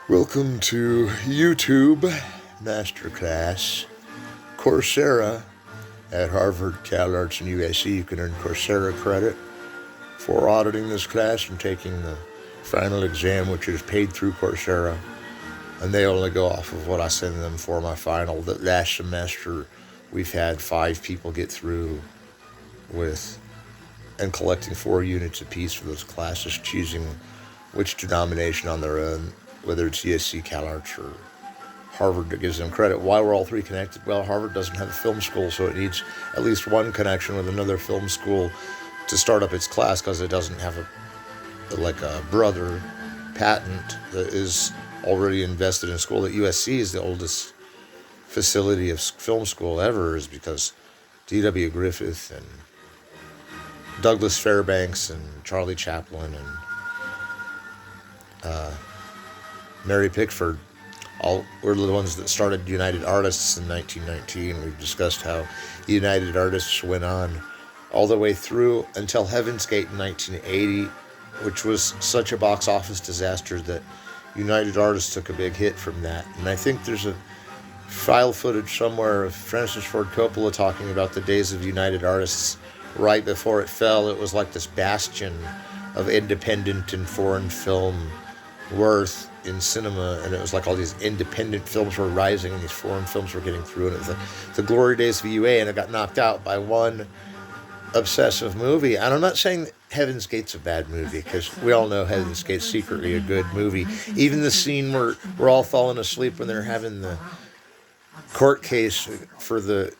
Welcome to YouTube MASTERCLASS. COURSERA at Harvard, CALARTS, and USC. You can earn COURSERA credit for auditing this class and taking the final exam, which is paid through COURSERA. And they only go off of what I send them for my final. The last semester, we've had 5 people get through with and collecting 4 units apiece for those classes, choosing which denomination on their own, whether it's USC, CalArts, or Harvard, that gives them credit. Why we're all 3 connected? Well, Harvard doesn't have a film school, so it needs at least one connection with another film school to start up its class, because it doesn't have a brother patent that is already invested in school. That USC is the oldest facility of film school ever, is because D.W. Griffith and Douglas Fairbanks and Charlie Chaplin and Mary Pickford all were the ones that started United Artists in 1919. We've discussed how United Artists went on all the way through until Heaven's Gate in 1980, which was such a box office disaster that United Artists took a big hit from that. And I think there's a file footage somewhere of Francis Ford Coppola talking about the days of United Artists right before it fell. It was like this bastion of independent and foreign film worth in cinema, and it was like all these independent films were rising and these foreign films were getting through, and it was like the glory days of UA, and it got knocked out by one obsessive movie. And I'm not saying Heaven's Gate's a bad movie, because we all know Heaven's Gate's secretly a good movie. Even the scene where we're all falling asleep when they're having the court case for the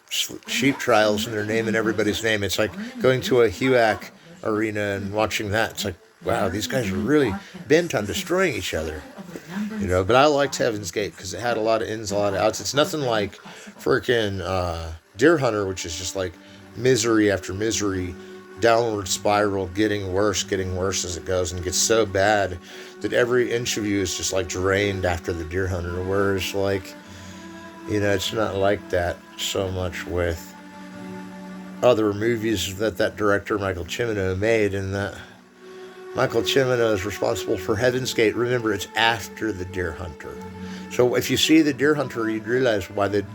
sheep trials and they're naming everybody's name, it's like going to a HUAC arena and watching that. It's like, wow, these guys are really bent on destroying each other. But I liked Heaven's Gate because it had a lot of ins, a lot of outs. It's nothing like freaking Deer Hunter, which is just like misery after misery, downward spiral, getting worse as it goes, and gets so bad that every inch of you is just like drained after the Deer Hunter. Whereas it's not like that so much with other movies that director Michael Cimino made, and that Michael Cimino is responsible for Heaven's Gate. Remember, it's after the Deer Hunter. So if you see the Deer Hunter, you'd realize why they'd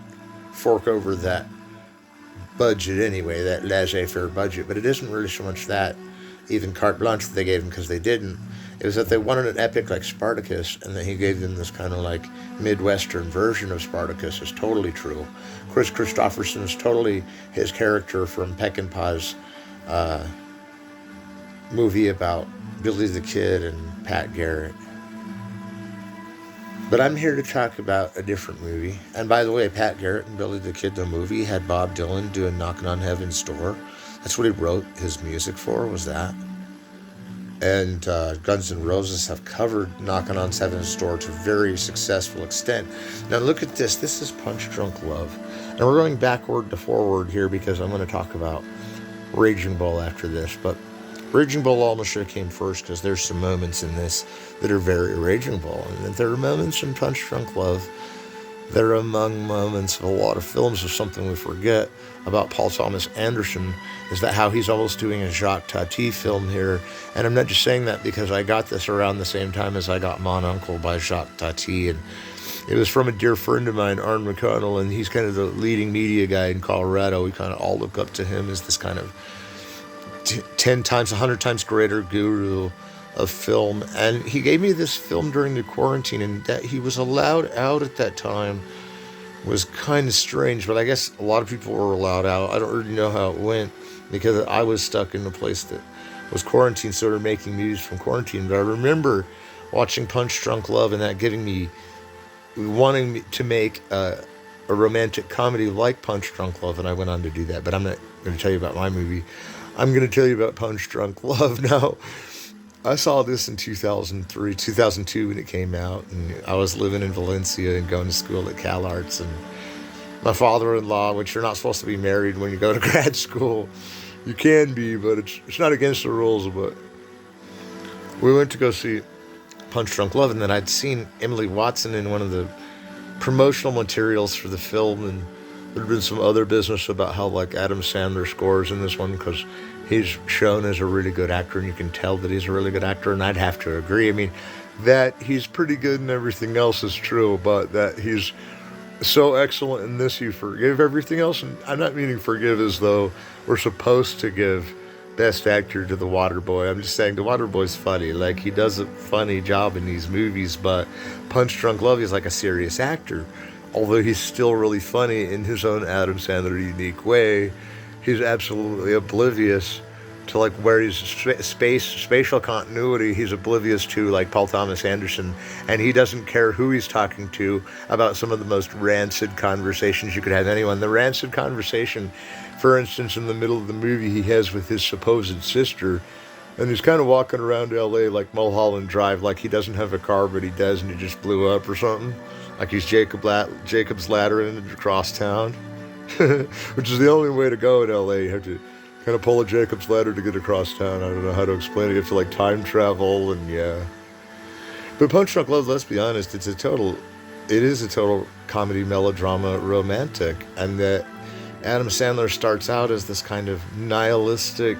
fork over that budget anyway, that laissez-faire budget. But it isn't really so much that, even carte blanche that they gave him, because they didn't. It was that they wanted an epic like Spartacus, and that he gave them this kind of like Midwestern version of Spartacus. Is totally true. Chris Christopherson is totally his character from Peckinpah's movie about Billy the Kid and Pat Garrett. But I'm here to talk about a different movie. And by the way, Pat Garrett and Billy the Kid, the movie, had Bob Dylan doing Knockin' on Heaven's Door. That's what he wrote his music for, was that. And Guns N' Roses have covered Knockin' on Heaven's Door to a very successful extent. Now look at this. This is Punch Drunk Love. And we're going backward to forward here because I'm going to talk about Raging Bull after this. But Raging Bull almost should have came first, because there's some moments in this that are very Raging Bull. And there are moments in Punch Drunk Love that are among moments of a lot of films. Of something we forget about Paul Thomas Anderson is that how he's almost doing a Jacques Tati film here. And I'm not just saying that because I got this around the same time as I got Mon Uncle by Jacques Tati. And it was from a dear friend of mine, Arn McConnell, and he's kind of the leading media guy in Colorado. We kind of all look up to him as this kind of 10 times, 100 times greater guru of film. And he gave me this film during the quarantine, and that he was allowed out at that time was kind of strange, but I guess a lot of people were allowed out. I don't really know how it went, because I was stuck in a place that was quarantined, sort of making movies from quarantine. But I remember watching Punch Drunk Love and that giving me, wanting me to make a romantic comedy like Punch Drunk Love, and I went on to do that. But I'm not going to tell you about my movie. I'm going to tell you about Punch Drunk Love now. I saw this in 2003, 2002 when it came out, and I was living in Valencia and going to school at CalArts, and my father-in-law, which you're not supposed to be married when you go to grad school. You can be, but it's not against the rules. But we went to go see Punch Drunk Love, and then I'd seen Emily Watson in one of the promotional materials for the film, and there'd been some other business about how like Adam Sandler scores in this one, because he's shown as a really good actor, and you can tell that he's a really good actor, and I'd have to agree. I mean, that he's pretty good and everything else is true, but that he's so excellent in this you forgive everything else. And I'm not meaning forgive as though we're supposed to give best actor to the Waterboy. I'm just saying the Waterboy's funny. Like, he does a funny job in these movies, but Punch Drunk Love, he's like a serious actor. Although he's still really funny in his own Adam Sandler unique way, he's absolutely oblivious to like where he's spatial continuity. He's oblivious to like Paul Thomas Anderson, and he doesn't care who he's talking to about some of the most rancid conversations you could have anyone. The rancid conversation, for instance, in the middle of the movie he has with his supposed sister, and he's kind of walking around LA like Mulholland Drive, like he doesn't have a car, but he does, and he just blew up or something. Like he's Jacob's laddering across town, which is the only way to go in LA. You have to kind of pull a Jacob's ladder to get across town. I don't know how to explain it. You have to like time travel, and yeah. But Punch Drunk Love, let's be honest, it is a total comedy, melodrama, romantic. And that Adam Sandler starts out as this kind of nihilistic,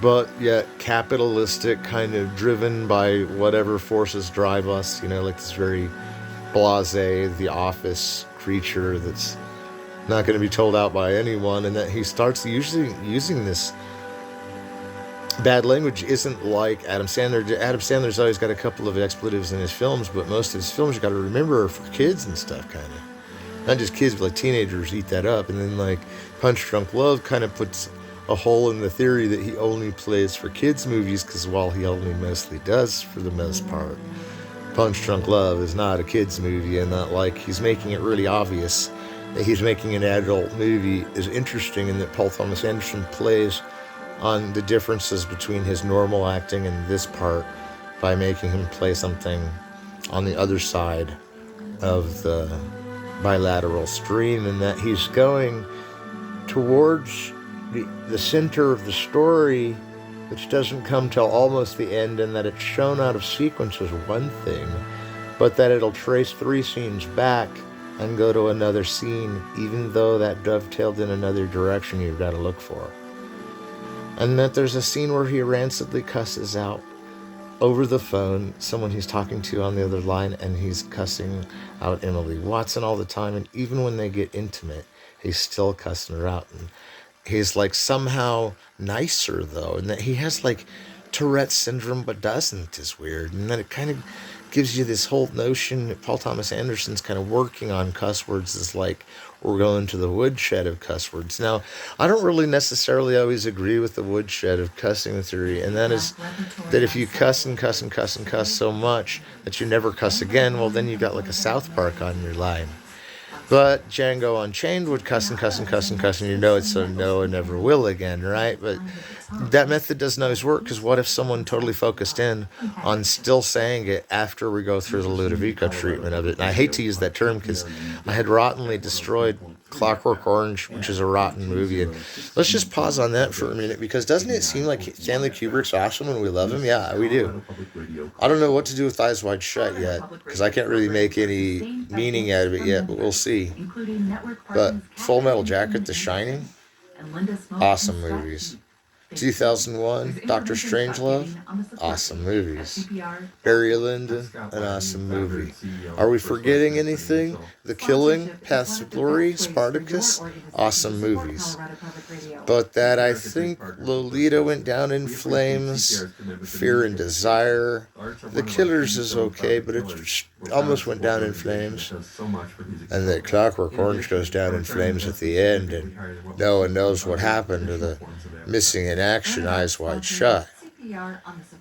but yet capitalistic, kind of driven by whatever forces drive us, like this very blasé, The Office creature that's not going to be told out by anyone, and that he starts usually using this bad language isn't like Adam Sandler. Adam Sandler's always got a couple of expletives in his films, but most of his films you got to remember are for kids and stuff, kind of. Not just kids, but like teenagers eat that up. And then like Punch Drunk Love kind of puts a hole in the theory that he only plays for kids movies, because while he only mostly does for the most part, Punch Drunk Love is not a kids movie, and not like he's making it really obvious that he's making an adult movie is interesting, and that Paul Thomas Anderson plays on the differences between his normal acting and this part by making him play something on the other side of the bilateral stream, and that he's going towards the center of the story, which doesn't come till almost the end, and that it's shown out of sequence is one thing, but that it'll trace 3 scenes back and go to another scene, even though that dovetailed in another direction you've got to look for. And that there's a scene where he rancidly cusses out over the phone someone he's talking to on the other line, and he's cussing out Emily Watson all the time, and even when they get intimate, he's still cussing her out. And he's like somehow nicer though, and that he has like Tourette's syndrome but doesn't, is weird. And then it kind of gives you this whole notion that Paul Thomas Anderson's kind of working on cuss words is like we're going to the woodshed of cuss words. Now, I don't really necessarily always agree with the woodshed of cussing theory, and that is that if you cuss and cuss and cuss and cuss so much that you never cuss again, well, then you got like a South Park on your line. But Django Unchained would cuss and cuss and cuss and cuss, and it's so no and never will again, right? But that method doesn't always work, because what if someone totally focused in on still saying it after we go through the Ludovico treatment of it? And I hate to use that term because I had rottenly destroyed Clockwork Orange, which is a rotten movie. And let's just pause on that for a minute, because doesn't it seem like Stanley Kubrick's awesome when we love him? Yeah, we do. I don't know what to do with Eyes Wide Shut yet, because I can't really make any meaning out of it yet, but we'll see. But Full Metal Jacket, The Shining, awesome movies. 2001, Doctor Strangelove, awesome movies. Barry Lyndon, an awesome movie. Are we forgetting anything? The Killing, Paths of Glory, Spartacus, awesome movies. But that, I think Lolita went down in flames, Fear and Desire. The Killers is okay, but it almost went down in flames. And that Clockwork Orange goes down in flames at the end, and no one knows what happened to the missing in action Eyes Wide Shut.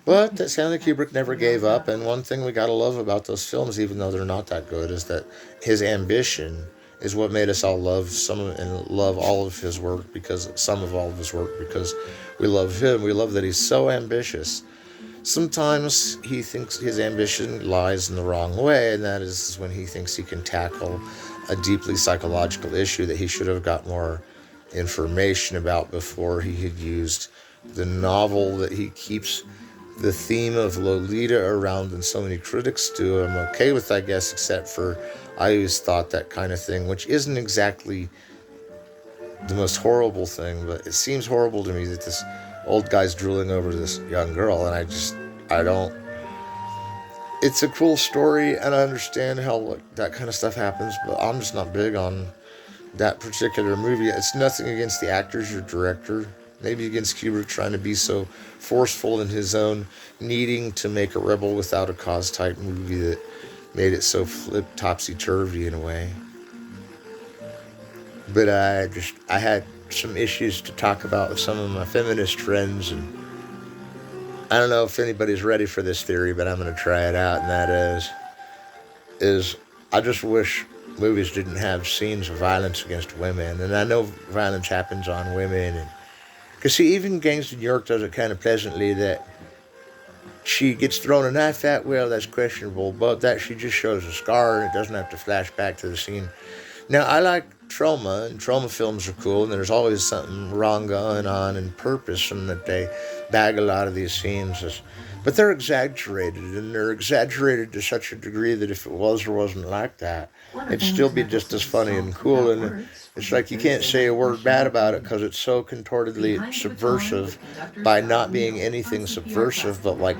But that Stanley Kubrick never gave up, and one thing we gotta love about those films, even though they're not that good, is that his ambition is what made us all love all of his work, because some of all of his work, because we love him. We love that he's so ambitious. Sometimes he thinks his ambition lies in the wrong way, and that is when he thinks he can tackle a deeply psychological issue that he should have got more information about before he had used the novel that he keeps the theme of Lolita around, and so many critics do. I'm okay with, I guess, except for I always thought that kind of thing, which isn't exactly the most horrible thing, but it seems horrible to me that this old guy's drooling over this young girl, and I don't it's a cool story, and I understand how like, that kind of stuff happens, but I'm just not big on that particular movie. It's nothing against the actors or director. Maybe against Kubrick trying to be so forceful in his own needing to make a rebel without a cause type movie that made it so flip topsy turvy in a way. But I had some issues to talk about with some of my feminist friends, and I don't know if anybody's ready for this theory, but I'm going to try it out, and that is I just wish movies didn't have scenes of violence against women, and I know violence happens on women, and because see, even Gangs of New York does it kind of pleasantly that she gets thrown a knife at. Well, that's questionable, but that she just shows a scar and it doesn't have to flash back to the scene. Now, I like trauma, and trauma films are cool, and there's always something wrong going on and purpose, and that they bag a lot of these scenes. But they're exaggerated, and they're exaggerated to such a degree that if it was or wasn't like that, it'd still be just as funny and cool. And it's like you can't say a word bad about it because it's so contortedly subversive by not being anything subversive, but like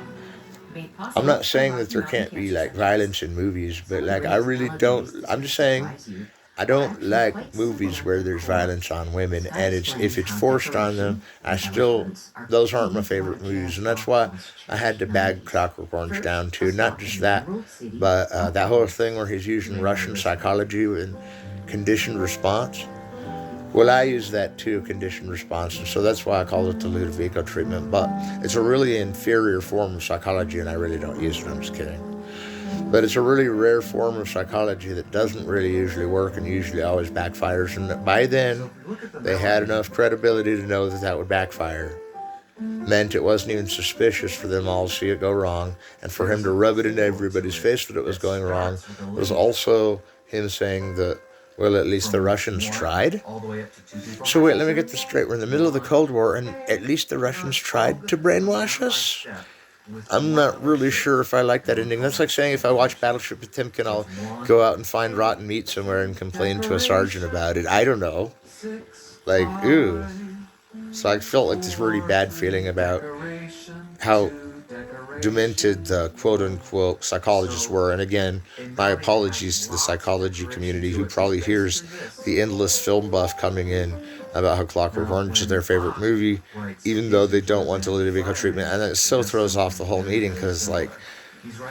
I'm not saying that there can't be like violence in movies, but like I really don't. I'm just saying I don't like movies where there's violence on women, and it's if it's forced on them, those aren't my favorite movies, and that's why I had to bag Clockwork Orange down too. Not just that, but that whole thing where he's using Russian psychology and conditioned response. Well, I use that too, conditioned response, and so that's why I call it the Ludovico treatment. But it's a really inferior form of psychology, and I really don't use it. I'm just kidding. But it's a really rare form of psychology that doesn't really usually work and usually always backfires. And by then, they had enough credibility to know that that would backfire. Meant it wasn't even suspicious for them all to see it go wrong. And for him to rub it in everybody's face that it was going wrong was also him saying that, well, at least the Russians tried. So wait, let me get this straight. We're in the middle of the Cold War, and at least the Russians tried to brainwash us? I'm not really sure if I like that ending. That's like saying if I watch Battleship Potemkin, I'll go out and find rotten meat somewhere and complain to a sergeant about it. I don't know. Like, ooh. So I felt like this really bad feeling about how demented the quote-unquote psychologists were. And again, my apologies to the psychology community who probably hears the endless film buff coming in about how Clockwork Orange is their favorite movie, even though they don't want the Ludovico treatment. And it so throws off the whole meeting because, like,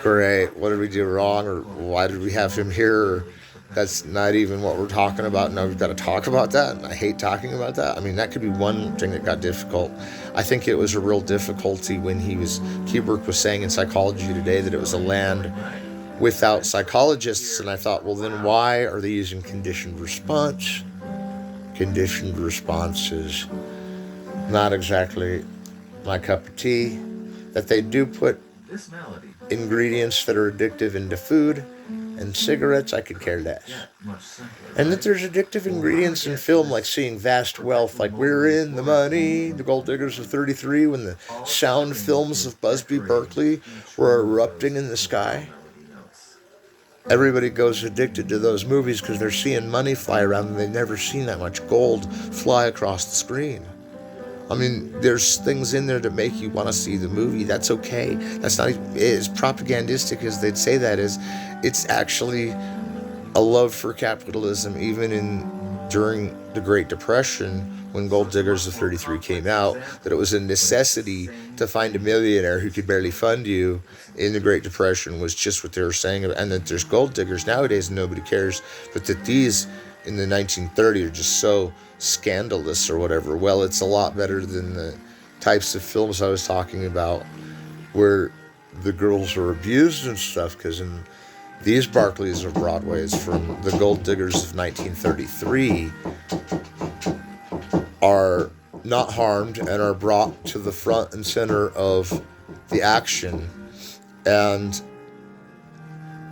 great, what did we do wrong? Or why did we have him here? Or that's not even what we're talking about. No, we've got to talk about that. And I hate talking about that. I mean, that could be one thing that got difficult. I think it was a real difficulty when Kubrick was saying in Psychology Today that it was a land without psychologists. And I thought, well, then why are they using conditioned response? Conditioned response is not exactly my cup of tea. That they do put ingredients that are addictive into food and cigarettes, I could care less. And that there's addictive ingredients in film, like seeing vast wealth, like We're in the Money, The Gold Diggers of 33, when the sound films of Busby Berkeley were erupting in the sky. Everybody goes addicted to those movies because they're seeing money fly around and they've never seen that much gold fly across the screen. I mean, there's things in there that make you want to see the movie. That's okay. That's not as propagandistic as they'd say that is. It's actually a love for capitalism, even during the Great Depression, when Gold Diggers of 33 came out, that it was a necessity to find a millionaire who could barely fund you in the Great Depression was just what they were saying. And that there's gold diggers nowadays and nobody cares, but that these in the 1930s are just so scandalous or whatever. Well, it's a lot better than the types of films I was talking about where the girls are abused and stuff, because in these Barclays of Broadways from the Gold Diggers of 1933 are not harmed and are brought to the front and center of the action. And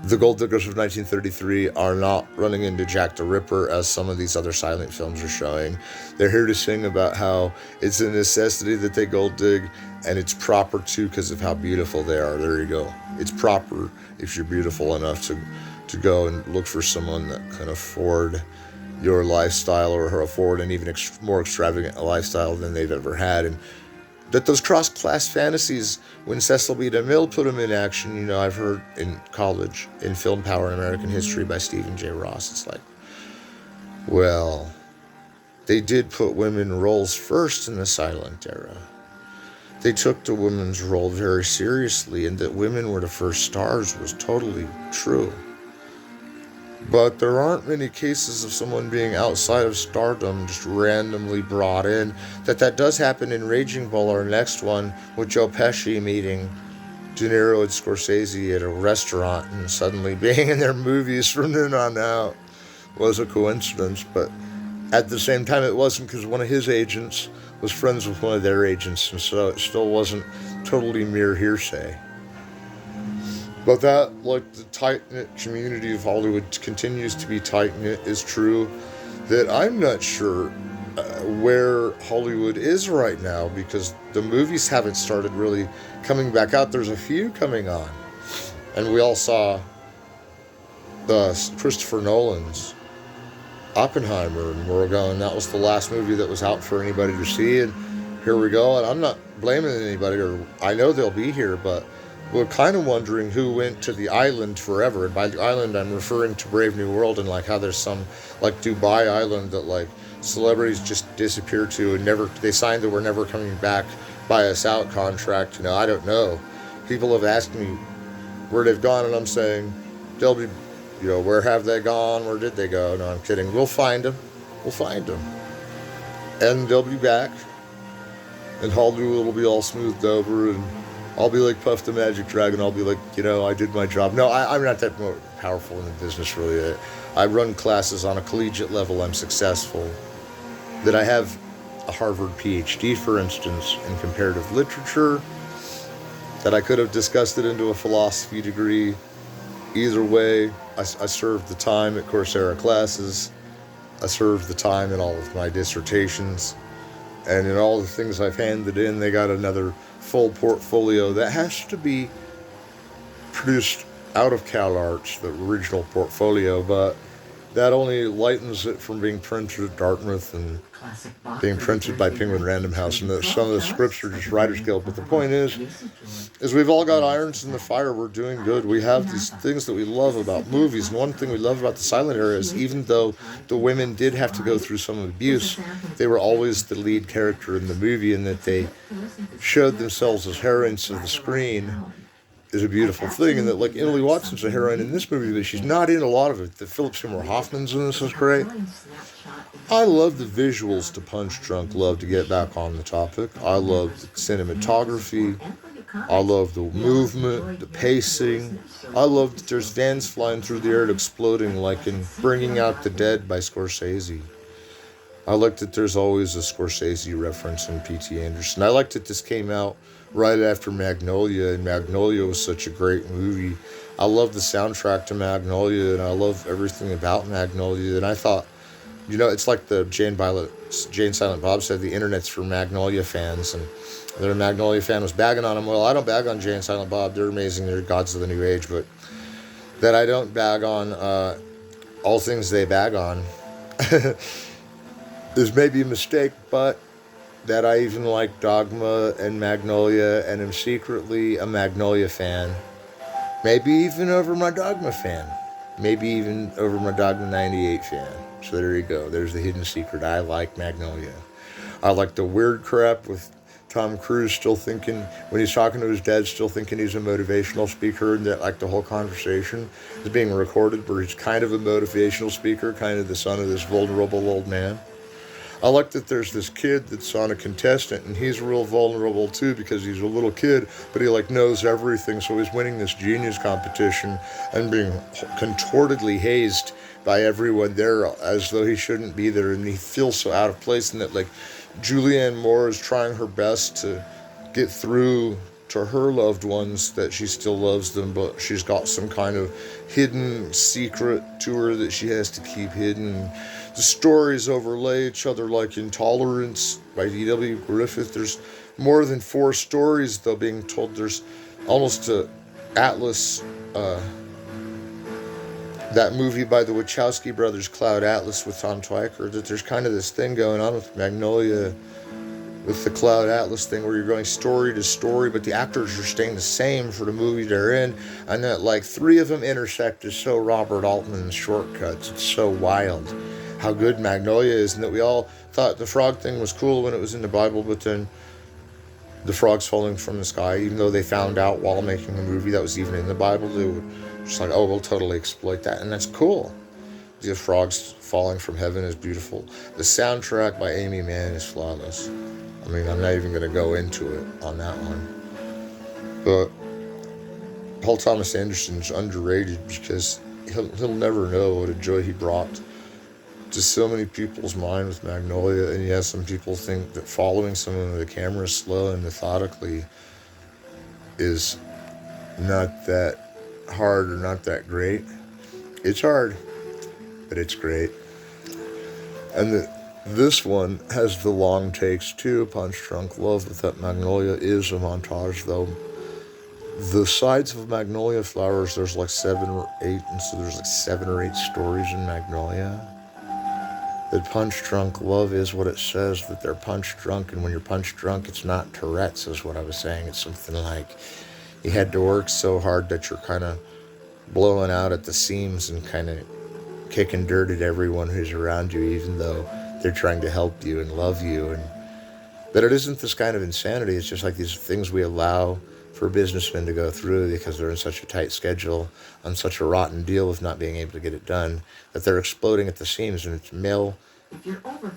the Gold Diggers of 1933 are not running into Jack the Ripper as some of these other silent films are showing. They're here to sing about how it's a necessity that they gold dig, and it's proper too because of how beautiful they are. There you go. It's proper if you're beautiful enough to go and look for someone that can afford your lifestyle or afford an even more extravagant lifestyle than they've ever had. And that those cross-class fantasies, when Cecil B. DeMille put them in action, I've heard in college, in Film Power and American History by Stephen J. Ross, it's like, well, they did put women roles first in the silent era. They took the women's role very seriously, and that women were the first stars was totally true. But there aren't many cases of someone being outside of stardom just randomly brought in. That does happen in Raging Bull, our next one, with Joe Pesci meeting De Niro and Scorsese at a restaurant and suddenly being in their movies from then on out was a coincidence. But at the same time, it wasn't, because one of his agents was friends with one of their agents, and so it still wasn't totally mere hearsay. But that, like the tight-knit community of Hollywood continues to be tight-knit, is true. That I'm not sure where Hollywood is right now, because the movies haven't started really coming back out. There's a few coming on. And we all saw Christopher Nolan's Oppenheimer, and we're going, that was the last movie that was out for anybody to see, and here we go. And I'm not blaming anybody, or I know they'll be here, but we're kind of wondering who went to the island forever. And by the island, I'm referring to Brave New World, and like how there's some like Dubai island that like celebrities just disappear to and they signed that we're never coming back, buy us out contract. I don't know. People have asked me where they've gone, and I'm saying they'll be, where have they gone? Where did they go? No, I'm kidding. We'll find them. We'll find them. And they'll be back. And Hollywood will be all smoothed over, and I'll be like Puff the Magic Dragon. I'll be like, I did my job. No, I'm not that more powerful in the business, really. I run classes on a collegiate level. I'm successful. That I have a Harvard PhD, for instance, in comparative literature. That I could have discussed it into a philosophy degree. Either way, I served the time at COURSERA classes. I served the time in all of my dissertations. And in all the things I've handed in, they got another full portfolio that has to be produced out of CalArts, the original portfolio, but that only lightens it from being printed at Dartmouth and being printed by Penguin Random House, and some of the scripts are just Writers Guild. But the point is we've all got irons in the fire. We're doing good. We have these things that we love about movies, and one thing we love about the silent era is, even though the women did have to go through some abuse, they were always the lead character in the movie, and that they showed themselves as heroines of the screen is a beautiful thing. And that, like, Emily Watson's a heroine in this movie, but she's not in a lot of it. The Philip Seymour Hoffman's in this is great. I love the visuals to Punch Drunk Love, to get back on the topic. I love the cinematography. I love the movement, the pacing. I love that there's vans flying through the air and exploding, like in Bringing Out the Dead by Scorsese. I like that there's always a Scorsese reference in P.T. Anderson. I like that this came out right after Magnolia, and Magnolia was such a great movie. I love the soundtrack to Magnolia, and I love everything about Magnolia. And I thought, it's like the Jane Silent Bob said, the internet's for Magnolia fans, and their Magnolia fan was bagging on them. Well, I don't bag on Jane Silent Bob. They're amazing. They're gods of the new age. But that I don't bag on all things they bag on is maybe a mistake, but that I even like Dogma and Magnolia and am secretly a Magnolia fan. Maybe even over my Dogma fan. Maybe even over my Dogma 98 fan. So there you go. There's the hidden secret. I like Magnolia. I like the weird crap with Tom Cruise still thinking, when he's talking to his dad, still thinking he's a motivational speaker, and that like the whole conversation is being recorded where he's kind of a motivational speaker, kind of the son of this vulnerable old man. I like that there's this kid that's on a contestant, and he's real vulnerable too because he's a little kid, but he like knows everything, so he's winning this genius competition and being contortedly hazed by everyone there as though he shouldn't be there, and he feels so out of place. And that like Julianne Moore is trying her best to get through to her loved ones that she still loves them, but she's got some kind of hidden secret to her that she has to keep hidden. The stories overlay each other like Intolerance by D.W. Griffith. There's more than 4 stories, though, being told. There's almost a Atlas, that movie by the Wachowski brothers, Cloud Atlas with Tom Twyker, that there's kind of this thing going on with Magnolia with the Cloud Atlas thing where you're going story to story, but the actors are staying the same for the movie they're in, and that like 3 of them intersect is so Robert Altman shortcuts. It's so wild how good Magnolia is, and that we all thought the frog thing was cool when it was in the Bible, but then the frogs falling from the sky, even though they found out while making the movie that was even in the Bible, they were just like, oh, we'll totally exploit that, and that's cool. The frogs falling from heaven is beautiful. The soundtrack by Amy Mann is flawless. I mean, I'm not even going to go into it on that one. But Paul Thomas Anderson's underrated because he'll never know what a joy he brought to so many people's mind with Magnolia. And yes, some people think that following someone with a camera slow and methodically is not that hard or not that great. It's hard, but it's great. And this one has the long takes too. Punch Drunk Love with that Magnolia is a montage, though. The sides of Magnolia Flowers, there's like 7 or 8, and so there's like 7 or 8 stories in Magnolia. That Punch Drunk Love is what it says, that they're punch drunk, and when you're punch drunk, it's not Tourette's, is what I was saying. It's something like you had to work so hard that you're kind of blowing out at the seams and kind of kicking dirt at everyone who's around you, even though they're trying to help you and love you. And but it isn't this kind of insanity. It's just like these things we allow for businessmen to go through because they're in such a tight schedule, on such a rotten deal with not being able to get it done, that they're exploding at the seams. And it's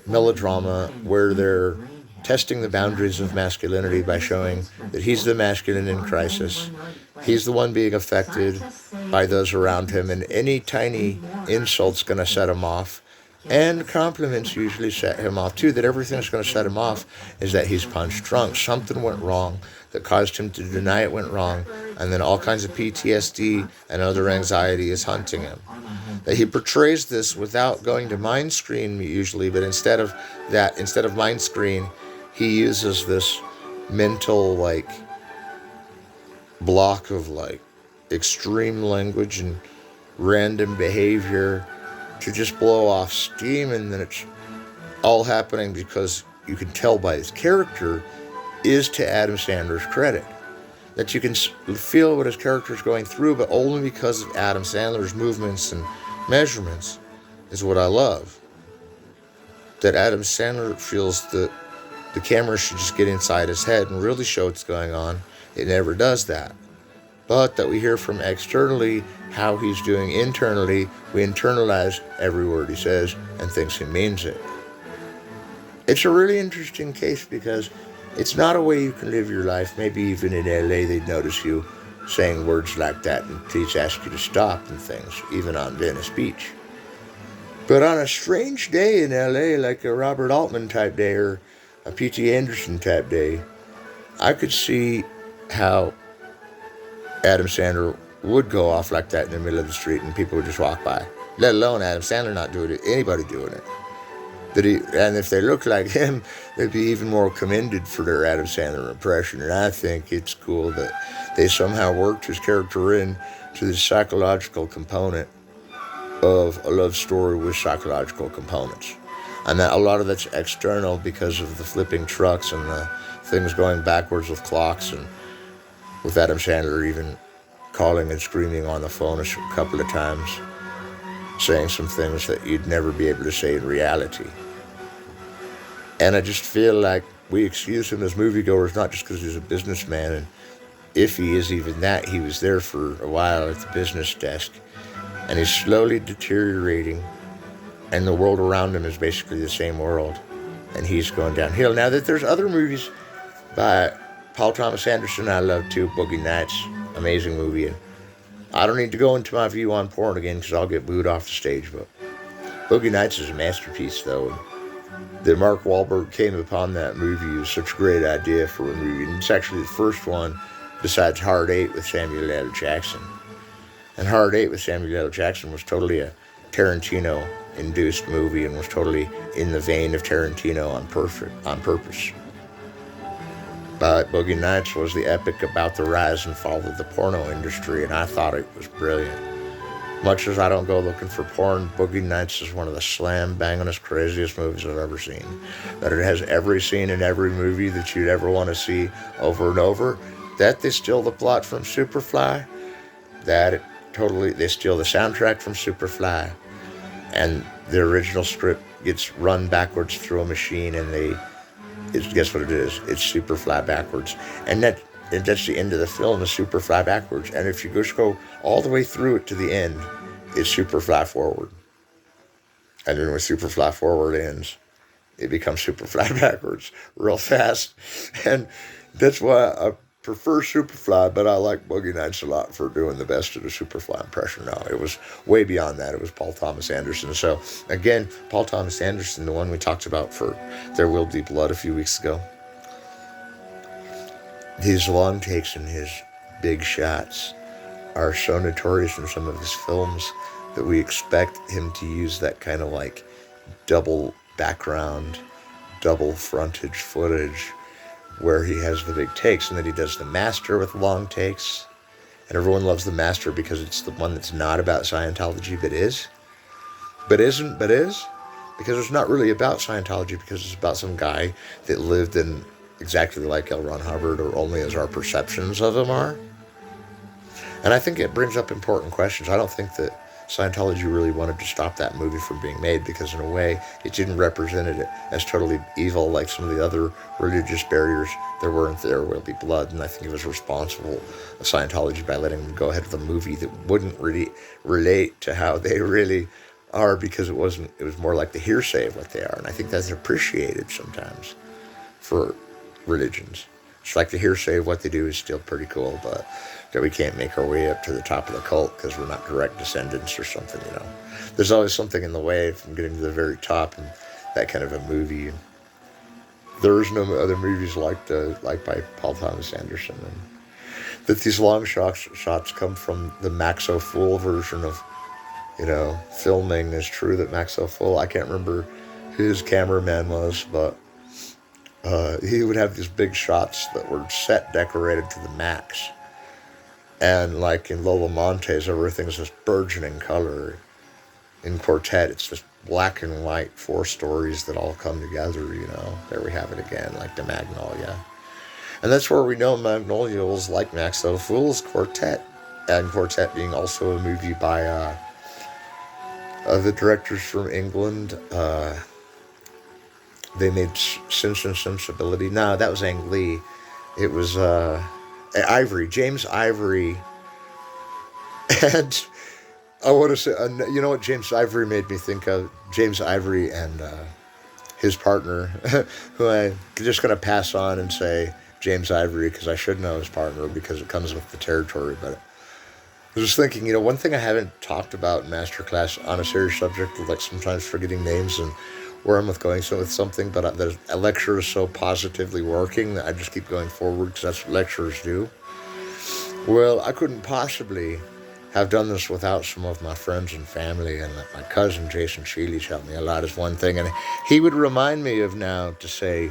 melodrama where they're testing the boundaries of masculinity by showing that he's the masculine in crisis. He's the one being affected by those around him, and any tiny insult's going to set him off. And compliments usually set him off too, that everything's going to set him off is that he's punch drunk. Something went wrong that caused him to deny it went wrong, and then all kinds of PTSD and other anxiety is hunting him. That he portrays this without going to mind screen usually, but instead of mind screen, he uses this mental like block of like extreme language and random behavior to just blow off steam, and then it's all happening because you can tell by his character is to Adam Sandler's credit. That you can feel what his character is going through, but only because of Adam Sandler's movements and measurements is what I love. That Adam Sandler feels that the camera should just get inside his head and really show what's going on. It never does that. But that we hear from externally how he's doing internally, we internalize every word he says and thinks he means it. It's a really interesting case because it's not a way you can live your life. Maybe even in LA they'd notice you saying words like that and please ask you to stop and things, even on Venice Beach. But on a strange day in LA, like a Robert Altman type day or a P.T. Anderson type day, I could see how Adam Sandler would go off like that in the middle of the street and people would just walk by, let alone Adam Sandler not doing it, anybody doing it. And if they look like him, they'd be even more commended for their Adam Sandler impression. And I think it's cool that they somehow worked his character in to the psychological component of a love story with psychological components. And that a lot of that's external because of the flipping trucks and the things going backwards with clocks, and with Adam Sandler even calling and screaming on the phone a couple of times, saying some things that you'd never be able to say in reality. And I just feel like we excuse him as moviegoers, not just because he's a businessman, and if he is even that, he was there for a while at the business desk, and he's slowly deteriorating, and the world around him is basically the same world, and he's going downhill. Now that there's other movies by Paul Thomas Anderson I love too, Boogie Nights, amazing movie, and I don't need to go into my view on porn again because I'll get booed off the stage, but Boogie Nights is a masterpiece though. That Mark Wahlberg came upon that movie was such a great idea for a movie, and it's actually the first one besides Hard 8 with Samuel L. Jackson. And Hard 8 with Samuel L. Jackson was totally a Tarantino-induced movie and was totally in the vein of Tarantino on purpose. But Boogie Nights was the epic about the rise and fall of the porno industry, and I thought it was brilliant. Much as I don't go looking for porn, Boogie Nights is one of the slam-bangingest, craziest movies I've ever seen. That it has every scene in every movie that you'd ever want to see over and over. That they steal the plot from Superfly. That it totally, they steal the soundtrack from Superfly. And the original script gets run backwards through a machine, and guess what it is? It's Superfly backwards. And that's the end of the film, is Superfly backwards. And if you just go all the way through it to the end, it's Superfly forward. And then when Superfly forward ends, it becomes Superfly backwards real fast. And that's why I prefer Superfly, but I like Boogie Nights a lot for doing the best of the Superfly impression. No, it was way beyond that. It was Paul Thomas Anderson. So, again, Paul Thomas Anderson, the one we talked about for There Will Be Blood a few weeks ago. His long takes and his big shots are so notorious in some of his films that we expect him to use that kind of like double background, double frontage footage where he has the big takes, and then he does The Master with long takes. And everyone loves The Master because it's the one that's not about Scientology, but is. But isn't, but is. Because it's not really about Scientology, because it's about some guy that lived in exactly like L. Ron Hubbard, or only as our perceptions of him are. And I think it brings up important questions. I don't think that Scientology really wanted to stop that movie from being made, because in a way it didn't represent it as totally evil like some of the other religious barriers there were in There Will Be Blood. And I think it was responsible of Scientology by letting them go ahead with a movie that wouldn't really relate to how they really are, because it was more like the hearsay of what they are. And I think that's appreciated sometimes for religions. It's like the hearsay of what they do is still pretty cool, but that we can't make our way up to the top of the cult because we're not direct descendants or something, you know. There's always something in the way from getting to the very top, and that kind of a movie. There is no other movies like by Paul Thomas Anderson. And that these long shots come from the Max O'Fool version of, you know, filming is true. That Max O'Fool, I can't remember who his cameraman was, but he would have these big shots that were set decorated to the max. And like in Lola Montes, everything's this burgeoning color. In Quartet, it's this black and white 4 stories that all come together, you know. There we have it again, like the Magnolia. And that's where we know Magnolia was like Max O'Fool's Quartet. And Quartet being also a movie by the directors from England. They made Sense and Sensibility. No, that was Ang Lee. It was Ivory, James Ivory. And I want to say, you know what James Ivory made me think of? James Ivory and his partner, who I'm just going to pass on and say James Ivory because I should know his partner because it comes with the territory. But I was just thinking, you know, one thing I haven't talked about in Masterclass on a serious subject, like sometimes forgetting names and where I'm going with something, but the lecture is so positively working that I just keep going forward because that's what lecturers do. Well, I couldn't possibly have done this without some of my friends and family, and my cousin Jason Sheley helped me a lot is one thing, and he would remind me of now to say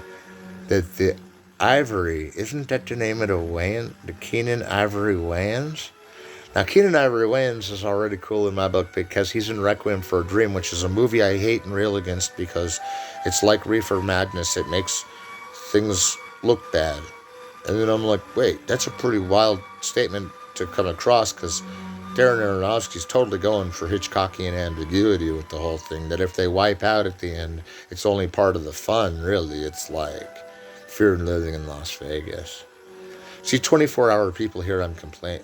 that the Ivory, isn't that the name of the Wayans, the Keenan Ivory Wayans? Now, Keenan Ivory Wayans is already cool in my book because he's in Requiem for a Dream, which is a movie I hate and rail against because it's like Reefer Madness. It makes things look bad. And then I'm like, wait, that's a pretty wild statement to come across because Darren Aronofsky's totally going for Hitchcockian ambiguity with the whole thing, that if they wipe out at the end, it's only part of the fun, really. It's like Fear and Loathing in Las Vegas. See, 24-hour people here,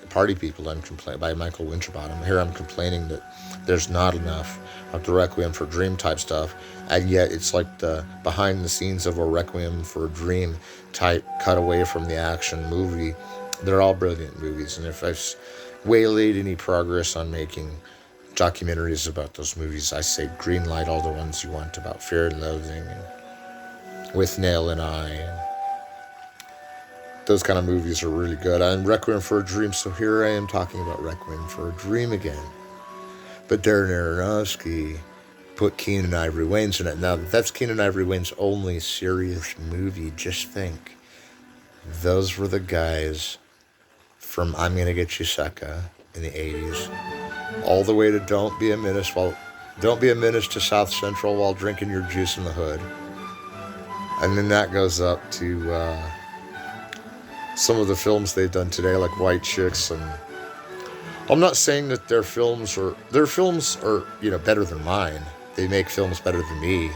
party people, I'm complaining, by Michael Winterbottom. Here I'm complaining that there's not enough of the Requiem for a Dream type stuff, and yet it's like the behind the scenes of a Requiem for a Dream type cut away from the action movie. They're all brilliant movies, and if I've waylaid any progress on making documentaries about those movies, I say green light all the ones you want about Fear and Loathing and With Nail and I, and those kind of movies are really good. And Requiem for a Dream, so here I am talking about Requiem for a Dream again. But Darren Aronofsky put Keenan Ivory Wayans in it. Now, that's Keenan Ivory Wayans' only serious movie. Just think. Those were the guys from I'm Gonna Get You Sucker in the 80s, all the way to Don't Be a Menace to South Central while drinking your juice in the hood. And then that goes up to some of the films they've done today, like White Chicks. And I'm not saying that their films are better than mine. They make films better than me.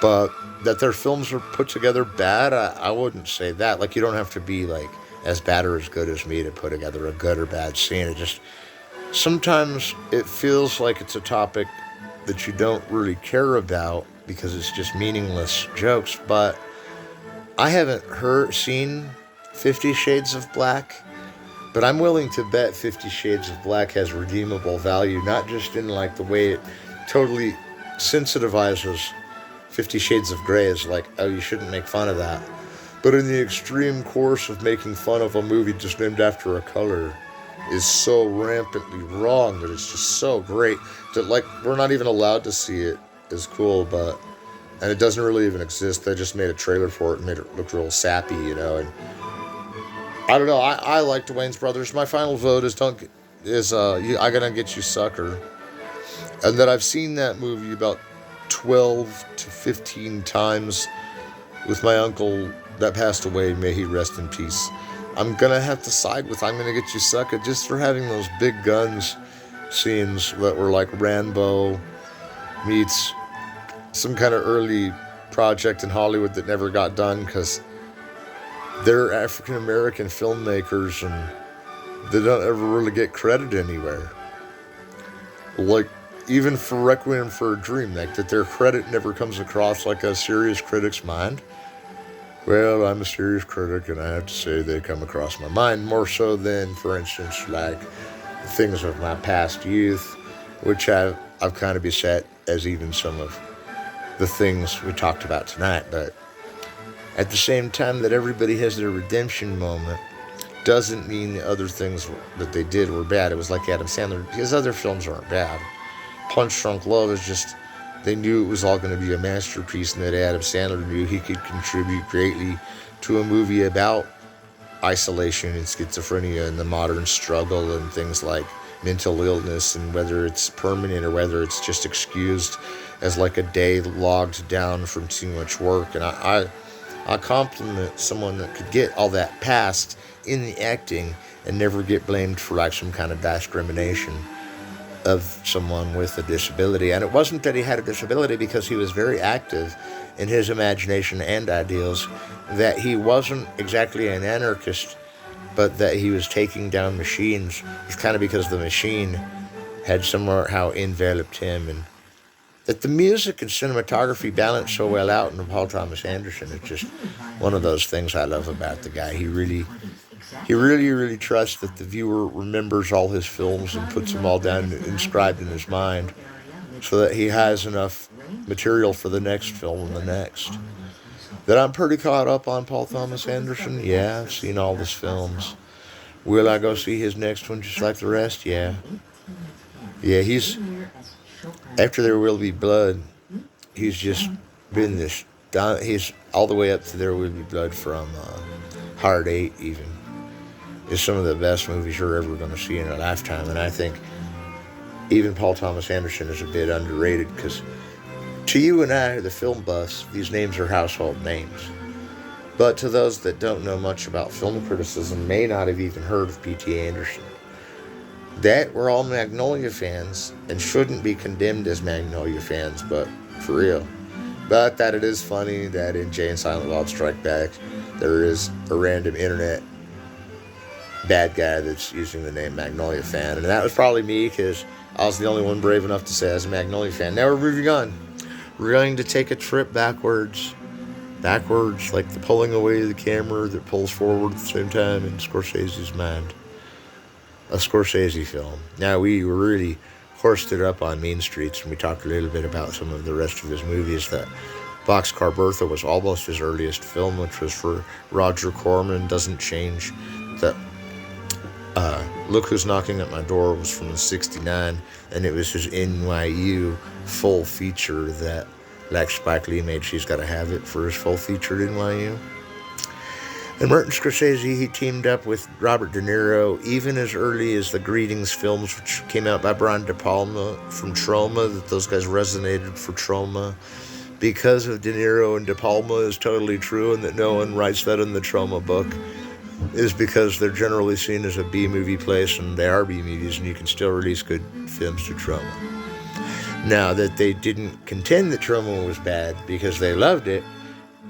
But that their films are put together bad, I wouldn't say that. Like, you don't have to be like as bad or as good as me to put together a good or bad scene. It just, sometimes it feels like it's a topic that you don't really care about because it's just meaningless jokes. But I haven't seen 50 Shades of Black, but I'm willing to bet 50 Shades of Black has redeemable value, not just in like the way it totally sensitivizes 50 Shades of Grey as like, oh, you shouldn't make fun of that, but in the extreme course of making fun of a movie just named after a color is so rampantly wrong that it's just so great that, like, we're not even allowed to see it is cool. And it doesn't really even exist. They just made a trailer for it and made it look real sappy, and I don't know. I like the Wayans Brothers. My final vote is I Gonna Get You Sucker. And that I've seen that movie about 12 to 15 times with my uncle that passed away. May he rest in peace. I'm gonna have to side with I'm Gonna Get You Sucker just for having those big guns scenes that were like Rambo meets some kind of early project in Hollywood that never got done because they're African American filmmakers and they don't ever really get credit anywhere. Like, even for Requiem for a Dream, like, that their credit never comes across like a serious critic's mind. Well, I'm a serious critic, and I have to say they come across my mind more so than, for instance, like things of my past youth, which I've kind of beset as even some of the things we talked about tonight. But at the same time that everybody has their redemption moment doesn't mean the other things that they did were bad. It was like Adam Sandler. His other films aren't bad. Punch Drunk Love is just, they knew it was all going to be a masterpiece, and that Adam Sandler knew he could contribute greatly to a movie about isolation and schizophrenia and the modern struggle and things like mental illness, and whether it's permanent or whether it's just excused as like a day logged down from too much work. And I compliment someone that could get all that past in the acting and never get blamed for like some kind of discrimination of someone with a disability. And it wasn't that he had a disability, because he was very active in his imagination and ideals, that he wasn't exactly an anarchist, but that he was taking down machines. It's kind of because the machine had somehow enveloped him, and that the music and cinematography balance so well out in Paul Thomas Anderson. It's just one of those things I love about the guy. He really trusts that the viewer remembers all his films and puts them all down inscribed in his mind, so that he has enough material for the next film and the next. That I'm pretty caught up on Paul Thomas Anderson. Yeah, I've seen all his films. Will I go see his next one just like the rest? Yeah. Yeah, he's, after There Will Be Blood, he's just been this, he's all the way up to There Will Be Blood from Hard 8 even. Is some of the best movies you're ever going to see in a lifetime. And I think even Paul Thomas Anderson is a bit underrated, because to you and I, the film buffs, these names are household names. But to those that don't know much about film criticism, may not have even heard of P.T. Anderson, that we're all Magnolia fans and shouldn't be condemned as Magnolia fans, but for real. But that it is funny that in Jay and Silent Bob Strike Back, there is a random internet bad guy that's using the name Magnolia fan. And that was probably me, because I was the only one brave enough to say I was a Magnolia fan. Now we're moving on. We're going to take a trip backwards, like the pulling away of the camera that pulls forward at the same time in Scorsese's mind. A Scorsese film. Now, we really horsed it up on Mean Streets, and we talked a little bit about some of the rest of his movies. That Boxcar Bertha was almost his earliest film, which was for Roger Corman. Doesn't change. That Look Who's Knocking at My Door was from '69, and it was his NYU full feature that, like Spike Lee made She's Gotta Have It for his full feature at NYU. And Martin Scorsese, he teamed up with Robert De Niro even as early as the Greetings films, which came out by Brian De Palma from Trauma, that those guys resonated for Trauma. Because of De Niro and De Palma is totally true, and that no one writes that in the Trauma book, is because they're generally seen as a B-movie place, and they are B-movies, and you can still release good films to Trauma. Now, that they didn't contend that Trauma was bad because they loved it,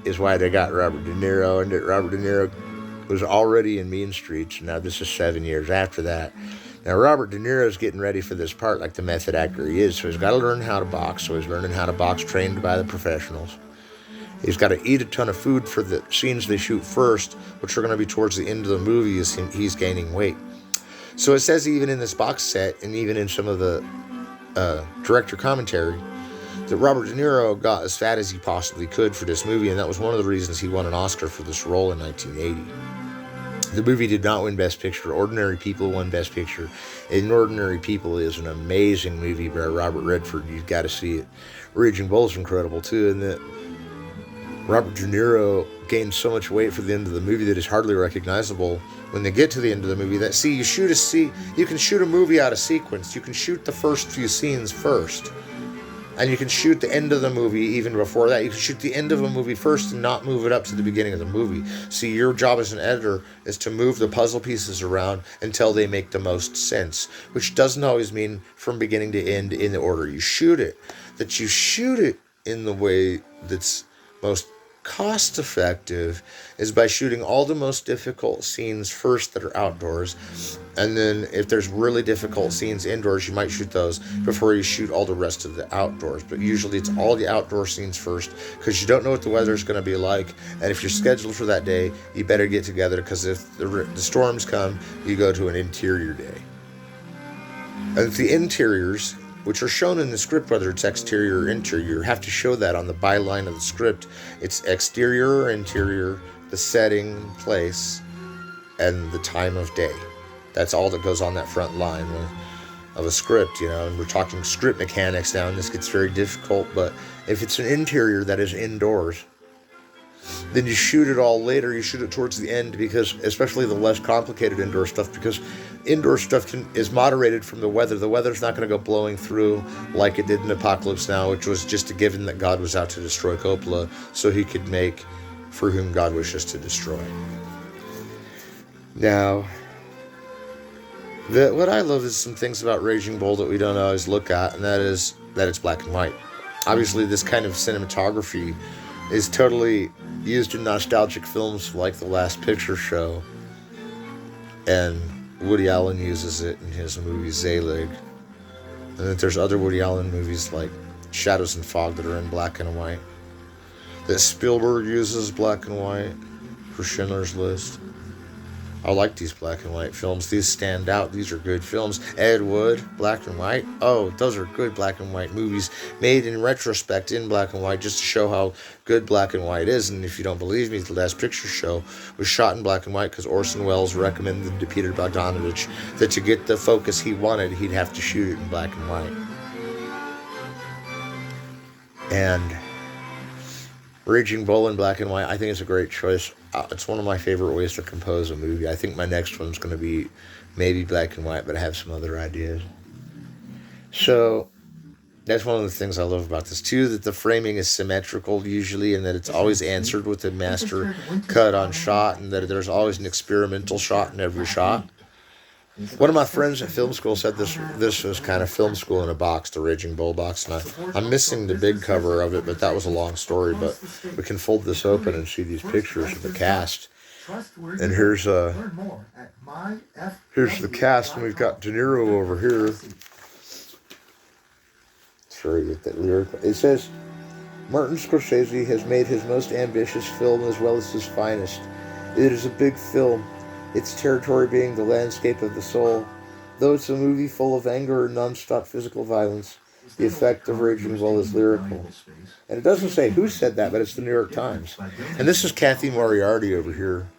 is why they got Robert De Niro, and that Robert De Niro was already in Mean Streets. Now, this is 7 years after that. Now, Robert De Niro's getting ready for this part like the method actor he is, so he's got to learn how to box. So he's learning how to box, trained by the professionals. He's got to eat a ton of food for the scenes they shoot first, which are going to be towards the end of the movie as he's gaining weight. So it says even in this box set, and even in some of the director commentary, that Robert De Niro got as fat as he possibly could for this movie, and that was one of the reasons he won an Oscar for this role in 1980. The movie did not win Best Picture. Ordinary People won Best Picture. And Ordinary People is an amazing movie by Robert Redford. You've got to see it. Raging Bull is incredible too, and that Robert De Niro gained so much weight for the end of the movie that is hardly recognizable when they get to the end of the movie. That you can shoot a movie out of sequence. You can shoot the first few scenes first. And you can shoot the end of the movie even before that. You can shoot the end of a movie first and not move it up to the beginning of the movie. See, your job as an editor is to move the puzzle pieces around until they make the most sense, which doesn't always mean from beginning to end in the order you shoot it. That you shoot it in the way that's most cost effective is by shooting all the most difficult scenes first that are outdoors, and then if there's really difficult scenes indoors, you might shoot those before you shoot all the rest of the outdoors. But usually it's all the outdoor scenes first, because you don't know what the weather is going to be like, and if you're scheduled for that day, you better get together, because if the storms come, you go to an interior day. And the interiors, which are shown in the script, whether it's exterior or interior, you have to show that on the byline of the script. It's exterior or interior, the setting, place, and the time of day. That's all that goes on that front line of a script, and we're talking script mechanics now, and this gets very difficult, but if it's an interior that is indoors, then you shoot it all later. You shoot it towards the end, because especially the less complicated indoor stuff, because indoor stuff is moderated from the weather. The weather's not going to go blowing through like it did in Apocalypse Now, which was just a given that God was out to destroy Coppola so he could make For Whom God Wishes to Destroy. Now, what I love is some things about Raging Bull that we don't always look at, and that is that it's black and white. Obviously, this kind of cinematography is totally used in nostalgic films like The Last Picture Show, and Woody Allen uses it in his movie Zelig. And that there's other Woody Allen movies like Shadows and Fog that are in black and white. That Spielberg uses black and white for Schindler's List. I like these black and white films. These stand out. These are good films. Ed Wood, black and white. Oh, those are good black and white movies made in retrospect in black and white, just to show how good black and white is. And if you don't believe me, The Last Picture Show was shot in black and white because Orson Welles recommended to Peter Bogdanovich that to get the focus he wanted, he'd have to shoot it in black and white. And Raging Bull in black and white, I think it's a great choice. It's one of my favorite ways to compose a movie. I think my next one's going to be maybe black and white, but I have some other ideas. So that's one of the things I love about this too, that the framing is symmetrical usually, and that it's always answered with a master cut on shot, and that there's always an experimental shot in every shot. One of my friends at film school said this was kind of film school in a box, the Raging Bull box, and I'm missing the big cover of it, but that was a long story. But we can fold this open and see these pictures of the cast. And here's the cast, and we've got De Niro over here. Sorry, get that lyric. It says, Martin Scorsese has made his most ambitious film as well as his finest. It is a big film, its territory being the landscape of the soul. Though it's a movie full of anger and non-stop physical violence, the effect of Raging Bull is lyrical. And it doesn't say who said that, but it's the New York Times. And this is Kathy Moriarty over here.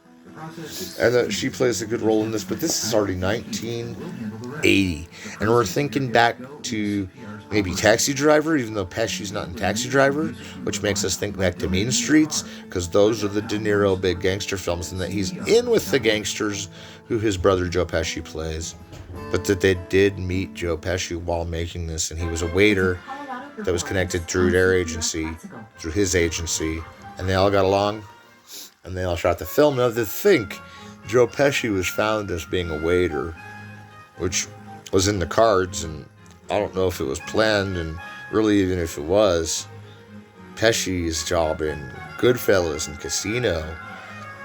And she plays a good role in this, but this is already 1980. And we're thinking back to maybe Taxi Driver, even though Pesci's not in Taxi Driver, which makes us think back to Mean Streets, because those are the De Niro big gangster films, and that he's in with the gangsters who his brother Joe Pesci plays. But that they did meet Joe Pesci while making this, and he was a waiter that was connected through their agency, through his agency, and they all got along, and they all shot the film. Now, to think Joe Pesci was found as being a waiter, which was in the cards, and I don't know if it was planned, and really even if it was, Pesci's job in Goodfellas and Casino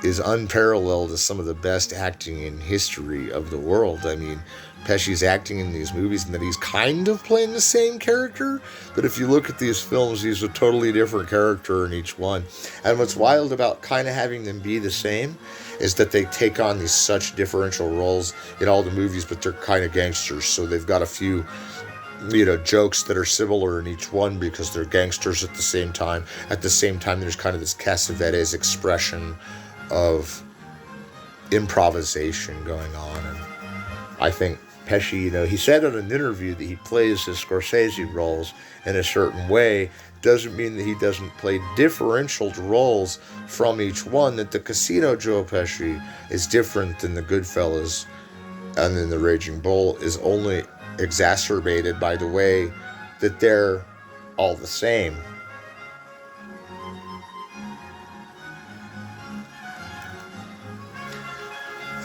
is unparalleled as some of the best acting in history of the world. I mean, Pesci's acting in these movies, and that he's kind of playing the same character, but if you look at these films, he's a totally different character in each one. And what's wild about kind of having them be the same is that they take on these such differential roles in all the movies, but they're kind of gangsters, so they've got a few jokes that are similar in each one because they're gangsters at the same time. At the same time, there's kind of this Cassavetes expression of improvisation going on. And I think Pesci, he said in an interview that he plays his Scorsese roles in a certain way. Doesn't mean that he doesn't play differential roles from each one, that the Casino Joe Pesci is different than the Goodfellas and then the Raging Bull is only exacerbated by the way that they're all the same.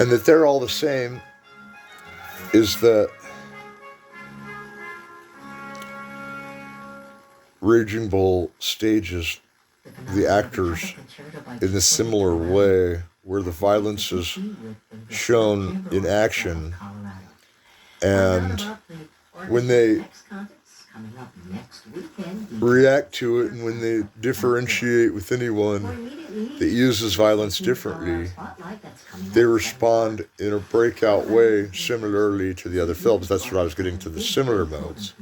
And that they're all the same is that Raging Bull stages the actors in a similar way, where the violence is shown in action, and when they react to it and when they differentiate with anyone that uses violence differently, they respond in a breakout way similarly to the other films. That's what I was getting to, the similar modes.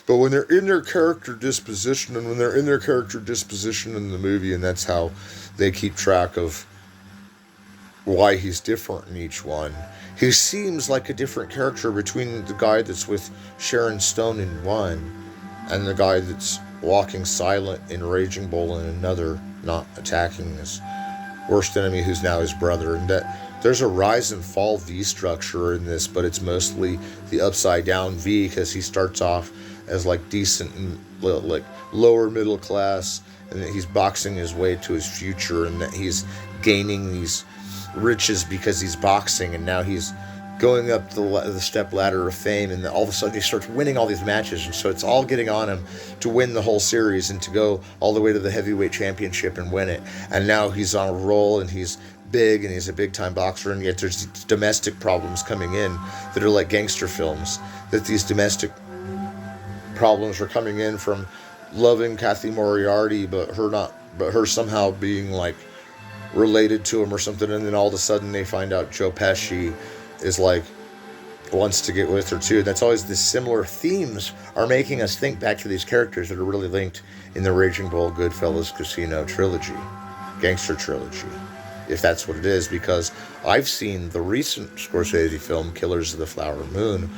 But when they're in their character disposition, and when they're in their character disposition in the movie, and that's how they keep track of why he's different in each one, he seems like a different character between the guy that's with Sharon Stone in one and the guy that's walking silent in Raging Bull in another, not attacking his worst enemy who's now his brother. And that there's a rise and fall V structure in this, but it's mostly the upside down V, because he starts off as like decent and like lower middle class, and that he's boxing his way to his future, and that he's gaining these riches because he's boxing, and now he's going up the step ladder of fame, and all of a sudden he starts winning all these matches, and so it's all getting on him to win the whole series and to go all the way to the heavyweight championship and win it. And now he's on a roll, and he's big, and he's a big time boxer, and yet there's domestic problems coming in that are like gangster films, that these domestic problems are coming in from loving Kathy Moriarty, but her somehow being like related to him or something, and then all of a sudden they find out Joe Pesci is like wants to get with her too. That's always the similar themes are making us think back to these characters that are really linked in the Raging Bull, Goodfellas, Casino trilogy, gangster trilogy, if that's what it is, because I've seen the recent Scorsese film Killers of the Flower Moon,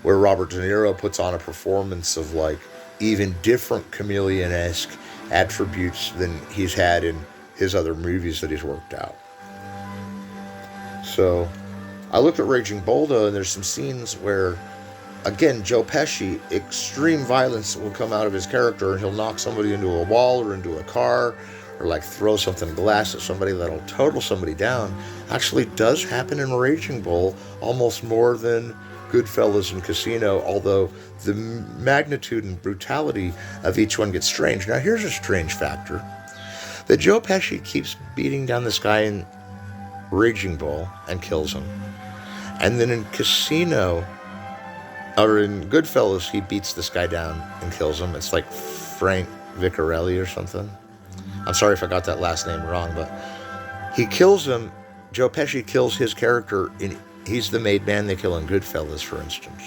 where Robert De Niro puts on a performance of like even different chameleon-esque attributes than he's had in his other movies that he's worked out. So I looked at Raging Bull, though, and there's some scenes where, again, Joe Pesci, extreme violence will come out of his character, and he'll knock somebody into a wall or into a car, or like throw something glass at somebody that'll total somebody down. Actually does happen in Raging Bull almost more than Goodfellas and Casino, although the magnitude and brutality of each one gets strange. Now here's a strange factor, that Joe Pesci keeps beating down this guy in Raging Bull and kills him. And then in Casino, or in Goodfellas, he beats this guy down and kills him. It's like Frank Vicarelli or something. I'm sorry if I got that last name wrong, but he kills him. Joe Pesci kills his character he's the made man they kill in Goodfellas, for instance.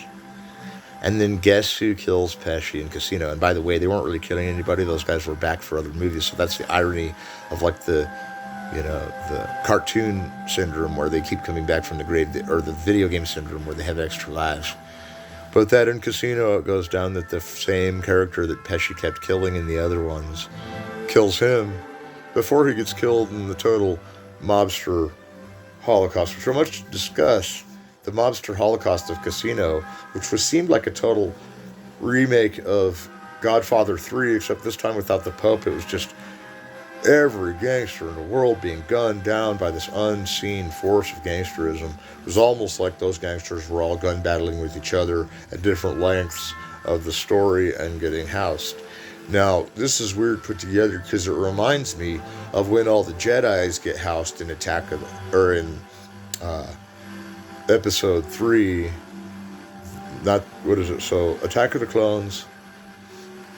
And then guess who kills Pesci in Casino? And by the way, they weren't really killing anybody. Those guys were back for other movies. So that's the irony of like the cartoon syndrome where they keep coming back from the grave, or the video game syndrome where they have extra lives. But that in Casino, it goes down that the same character that Pesci kept killing in the other ones kills him before he gets killed in the total mobster holocaust, which so much to discuss. The mobster holocaust of Casino, which seemed like a total remake of Godfather 3, except this time without the Pope. It was just every gangster in the world being gunned down by this unseen force of gangsterism. It was almost like those gangsters were all gun battling with each other at different lengths of the story and getting housed. Now, this is weird put together because it reminds me of when all the Jedis get housed in Episode 3. So Attack of the Clones,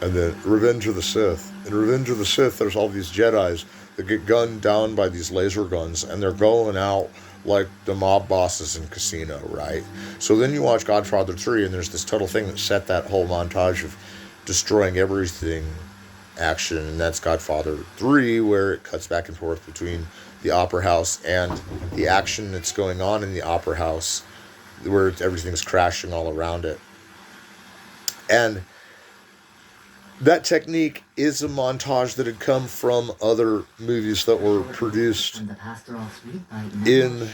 and then Revenge of the Sith. In Revenge of the Sith, there's all these Jedis that get gunned down by these laser guns, and they're going out like the mob bosses in Casino, right? So then you watch Godfather 3, and there's this total thing that set that whole montage of destroying everything action, and that's Godfather 3, where it cuts back and forth between the opera house and the action that's going on in the opera house, where everything's crashing all around it. And that technique is a montage that had come from other movies that were produced in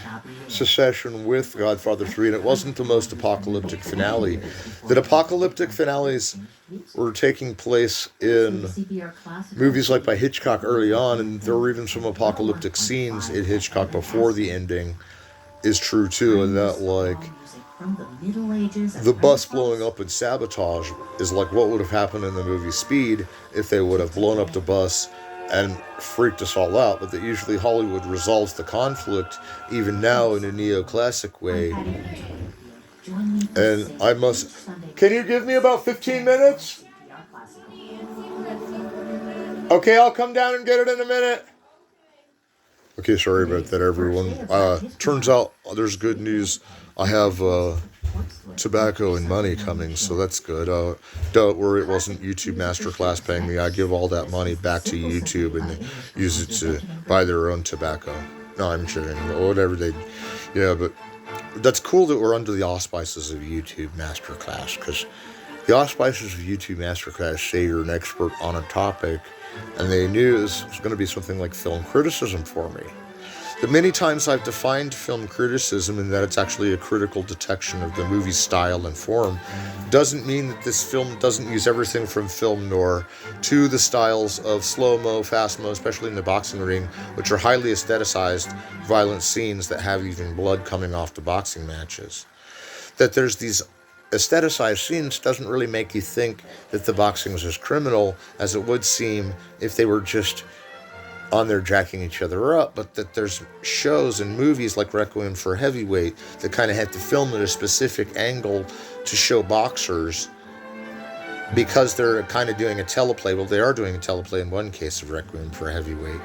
succession with Godfather 3, and it wasn't the most apocalyptic finale. That apocalyptic finales were taking place in movies like by Hitchcock early on, and there were even some apocalyptic scenes in Hitchcock before the ending is true too, and that like the bus blowing up in Sabotage is like what would have happened in the movie Speed if they would have blown up the bus and freaked us all out, but that usually Hollywood resolves the conflict even now in a neoclassic way. And can you give me about 15 minutes? Okay, I'll come down and get it in a minute. Okay, sorry about that, everyone. Turns out there's good news. I have tobacco and money coming, so that's good. Don't worry, it wasn't YouTube MasterClass paying me. I give all that money back to YouTube and they use it to buy their own tobacco. No, I'm kidding. Whatever they... Yeah, but that's cool that we're under the auspices of YouTube MasterClass, because the auspices of YouTube MasterClass say you're an expert on a topic, and they knew this was going to be something like film criticism for me. The many times I've defined film criticism in that it's actually a critical detection of the movie's style and form doesn't mean that this film doesn't use everything from film noir to the styles of slow-mo, fast-mo, especially in the boxing ring, which are highly aestheticized, violent scenes that have even blood coming off the boxing matches. That there's these aestheticized scenes doesn't really make you think that the boxing was as criminal as it would seem if they were just on there jacking each other up, but that there's shows and movies like Requiem for a Heavyweight that kind of had to film at a specific angle to show boxers because they're kind of doing a teleplay. Well, they are doing a teleplay in one case of Requiem for a Heavyweight.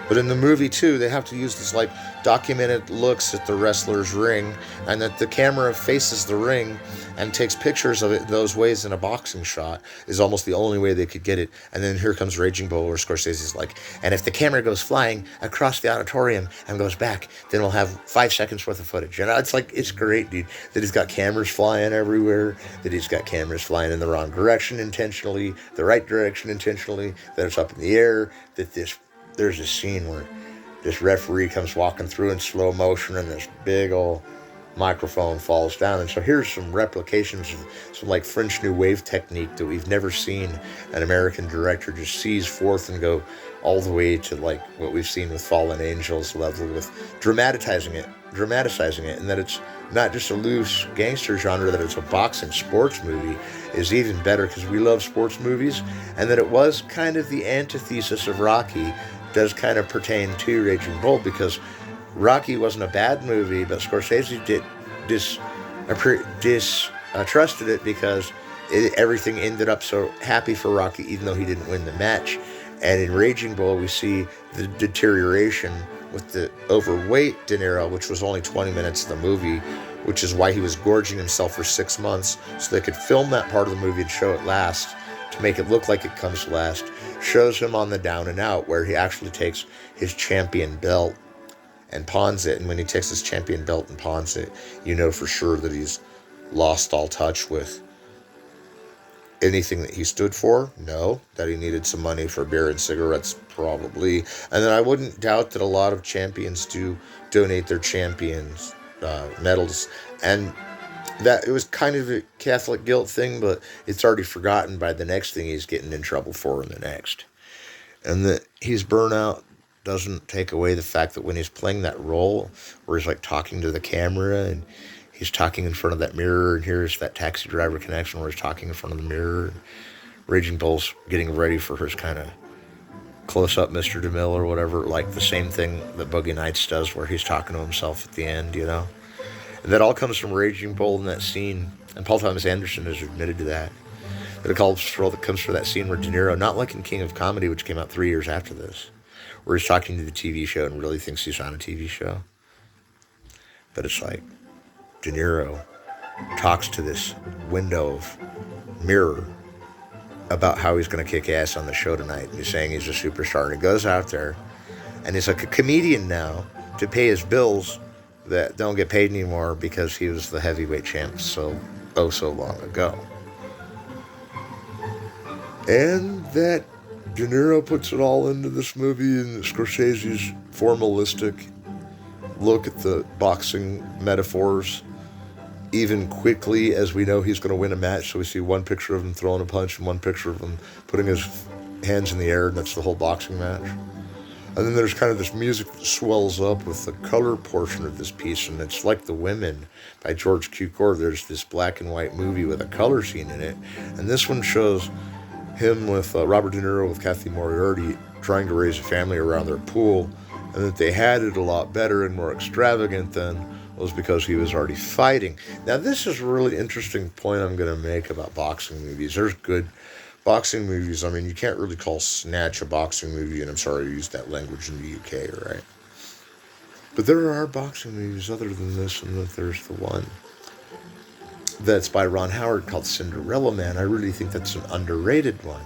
But in the movie, too, they have to use this, like, documented looks at the wrestler's ring, and that the camera faces the ring and takes pictures of it those ways in a boxing shot is almost the only way they could get it. And then here comes Raging Bull, where Scorsese's like, and if the camera goes flying across the auditorium and goes back, then we'll have 5 seconds worth of footage. And it's like, it's great, dude, that he's got cameras flying everywhere, that he's got cameras flying in the wrong direction intentionally, the right direction intentionally, that it's up in the air, that there's a scene where this referee comes walking through in slow motion and this big old microphone falls down. And so here's some replications of some like French New Wave technique that we've never seen an American director just seize forth and go all the way to like what we've seen with Fallen Angels level with dramatizing it, and that it's not just a loose gangster genre, that it's a boxing sports movie is even better because we love sports movies, and that it was kind of the antithesis of Rocky does kind of pertain to Raging Bull, because Rocky wasn't a bad movie, but Scorsese trusted it because everything ended up so happy for Rocky, even though he didn't win the match. And in Raging Bull, we see the deterioration with the overweight De Niro, which was only 20 minutes of the movie, which is why he was gorging himself for 6 months, so they could film that part of the movie and show it last to make it look like it comes last. Shows him on the down and out, where he actually takes his champion belt and pawns it. And when he takes his champion belt and pawns it, you know for sure that he's lost all touch with anything that he stood for? No. That he needed some money for beer and cigarettes? Probably. And then I wouldn't doubt that a lot of champions do donate their champions medals. And that it was kind of a Catholic guilt thing, but it's already forgotten by the next thing he's getting in trouble for in the next. And that he's burnout doesn't take away the fact that when he's playing that role where he's like talking to the camera and he's talking in front of that mirror, and here's that Taxi Driver connection where he's talking in front of the mirror, and Raging Bull's getting ready for his kind of close-up Mr. DeMille or whatever, like the same thing that Boogie Nights does where he's talking to himself at the end, you know? And that all comes from Raging Bull in that scene, and Paul Thomas Anderson has admitted to that. That it comes from that scene where De Niro, not like in King of Comedy, which came out 3 years after this, where he's talking to the TV show and really thinks he's on a TV show. But it's like De Niro talks to this window of mirror about how he's going to kick ass on the show tonight. He's saying he's a superstar, and he goes out there, and he's like a comedian now to pay his bills that don't get paid anymore because he was the heavyweight champ so long ago. And that De Niro puts it all into this movie, and Scorsese's formalistic look at the boxing metaphors, even quickly as we know he's going to win a match. So we see one picture of him throwing a punch and one picture of him putting his hands in the air, and that's the whole boxing match. And then there's kind of this music that swells up with the color portion of this piece, and it's like The Women by George Cukor. There's this black and white movie with a color scene in it, and this one shows him with Robert De Niro with Kathy Moriarty trying to raise a family around their pool, and that they had it a lot better and more extravagant than was because he was already fighting. Now, this is a really interesting point I'm going to make about boxing movies. There's good boxing movies. I mean, you can't really call Snatch a boxing movie, and I'm sorry I used that language in the UK, right? But there are boxing movies other than this, and that there's the one that's by Ron Howard called Cinderella Man. I really think that's an underrated one.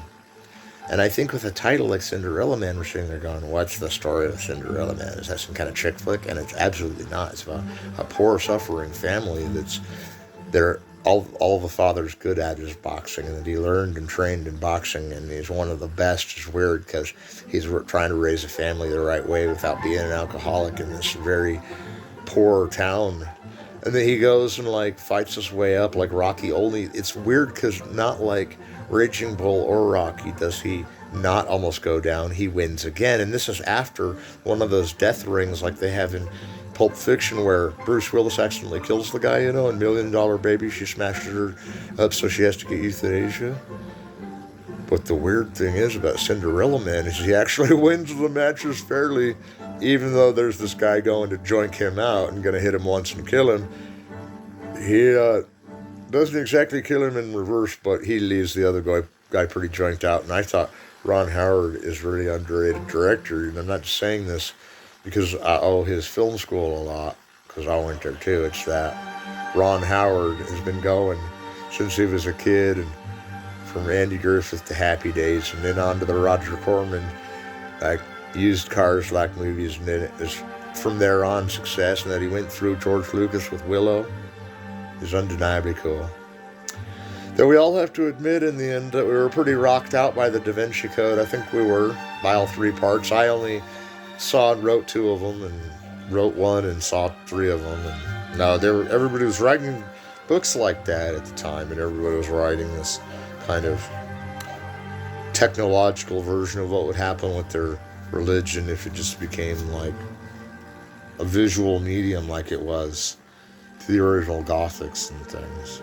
And I think with a title like Cinderella Man, we're sitting there going, what's the story of Cinderella Man? Is that some kind of chick flick? And it's absolutely not. It's about a poor, suffering family all the father's good at is boxing, and that he learned and trained in boxing, and he's one of the best. It's weird because he's trying to raise a family the right way without being an alcoholic in this very poor town. And then he goes and like fights his way up like Rocky. Only it's weird because not like Raging Bull or Rocky does he not almost go down. He wins again. And this is after one of those death rings like they have in Pulp Fiction where Bruce Willis accidentally kills the guy, you know, in $1 Million Baby. She smashes her up so she has to get euthanasia. But the weird thing is about Cinderella Man is he actually wins the matches fairly, even though there's this guy going to joink him out and going to hit him once and kill him. He doesn't exactly kill him in reverse, but he leaves the other guy pretty joinked out. And I thought Ron Howard is a really underrated director. And I'm not just saying this because I owe his film school a lot, because I went there too. It's that Ron Howard has been going since he was a kid, and from Andy Griffith to Happy Days, and then on to the Roger Corman, like used cars like movies, and then it was from there on success, and that he went through George Lucas with Willow is undeniably cool. Though we all have to admit in the end that we were pretty rocked out by the Da Vinci Code. I think we were, by all three parts. I only saw and wrote 2 of them, and wrote 1 and saw 3 of them. And no, everybody was writing books like that at the time, and everybody was writing this kind of technological version of what would happen with their religion if it just became like a visual medium like it was to the original Gothics and things.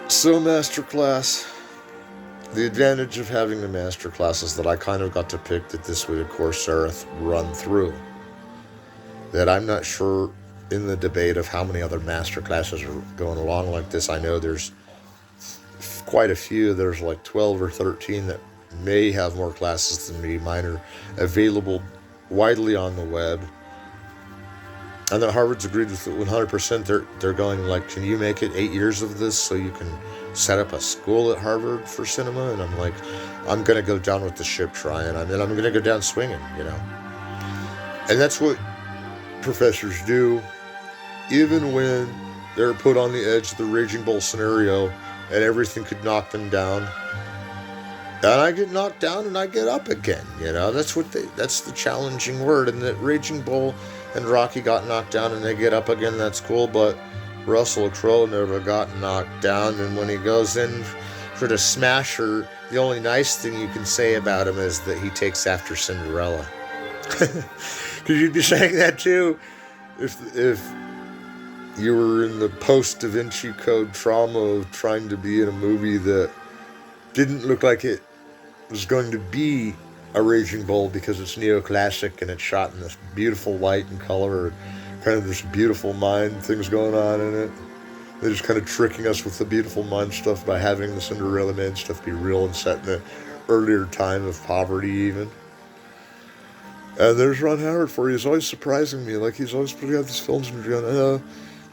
So Masterclass. The advantage of having the Masterclass is that I kind of got to pick that this would, of course, Sarah run through. That I'm not sure in the debate of how many other Masterclasses are going along like this. I know there's quite a few. There's like 12 or 13 that may have more classes than me. Mine are available widely on the web. And that Harvard's agreed with it 100%. They're going like, can you make it 8 years of this so you can set up a school at Harvard for cinema? And I'm like, I'm going to go down with the ship trying. I'm going to go down swinging, you know. And that's what professors do, even when they're put on the edge of the Raging Bull scenario and everything could knock them down. And I get knocked down and I get up again, that's the challenging word. And that Raging Bull and Rocky got knocked down and they get up again, that's cool, but Russell Crowe never got knocked down, and when he goes in for the smasher, the only nice thing you can say about him is that he takes after Cinderella. Because you'd be saying that too if you were in the post-Da Vinci Code trauma of trying to be in a movie that didn't look like it was going to be a Raging Bull because it's neoclassic and it's shot in this beautiful light and color and kind of this beautiful mind things going on in it. They're just kind of tricking us with the beautiful mind stuff by having the Cinderella Man stuff be real and set in an earlier time of poverty even. And there's Ron Howard for you. He's always surprising me. Like, he's always putting out these films and you're going,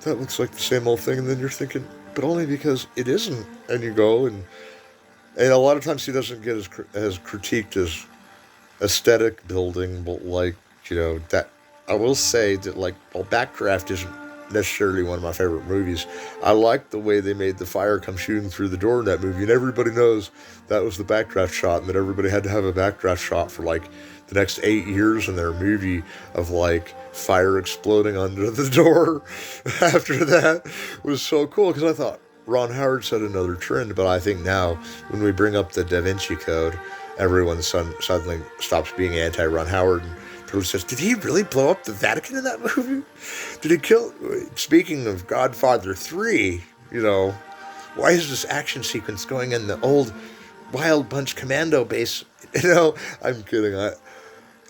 that looks like the same old thing. And then you're thinking, but only because it isn't. And you go and a lot of times he doesn't get as critiqued as aesthetic building, but that I will say that Backdraft isn't necessarily one of my favorite movies. I like the way they made the fire come shooting through the door in that movie, and everybody knows that was the Backdraft shot, and that everybody had to have a Backdraft shot for the next 8 years in their movie of fire exploding under the door. After that was so cool, because I thought Ron Howard set another trend, but I think now when we bring up the Da Vinci Code, everyone suddenly stops being anti-Ron Howard and totally says, did he really blow up the Vatican in that movie? Did he kill... Speaking of Godfather 3, why is this action sequence going in the old Wild Bunch Commando base? I'm kidding.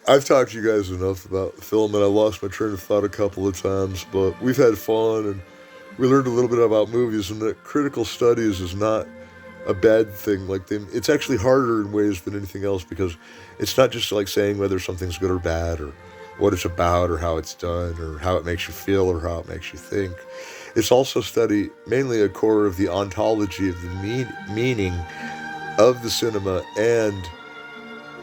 I've talked to you guys enough about film, and I lost my train of thought a couple of times, but we've had fun, and we learned a little bit about movies, and that critical studies is not a bad thing. It's actually harder in ways than anything else, because it's not just saying whether something's good or bad, or what it's about, or how it's done, or how it makes you feel, or how it makes you think. It's also study mainly a core of the ontology of the meaning of the cinema and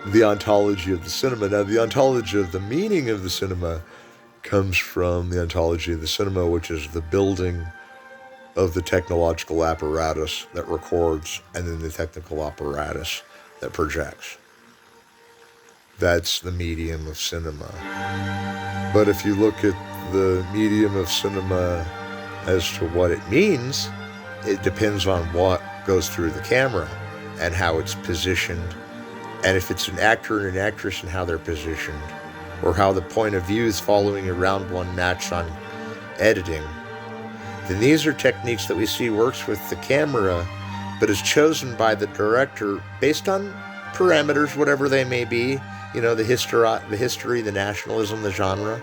the ontology of the cinema. Now, the ontology of the meaning of the cinema comes from the ontology of the cinema, which is the building of the technological apparatus that records, and then the technical apparatus that projects. That's the medium of cinema. But if you look at the medium of cinema as to what it means, it depends on what goes through the camera and how it's positioned, and if it's an actor and an actress and how they're positioned, or how the point of views following around one match on editing, then these are techniques that we see works with the camera, but is chosen by the director based on parameters, whatever they may be, the history, the nationalism, the genre.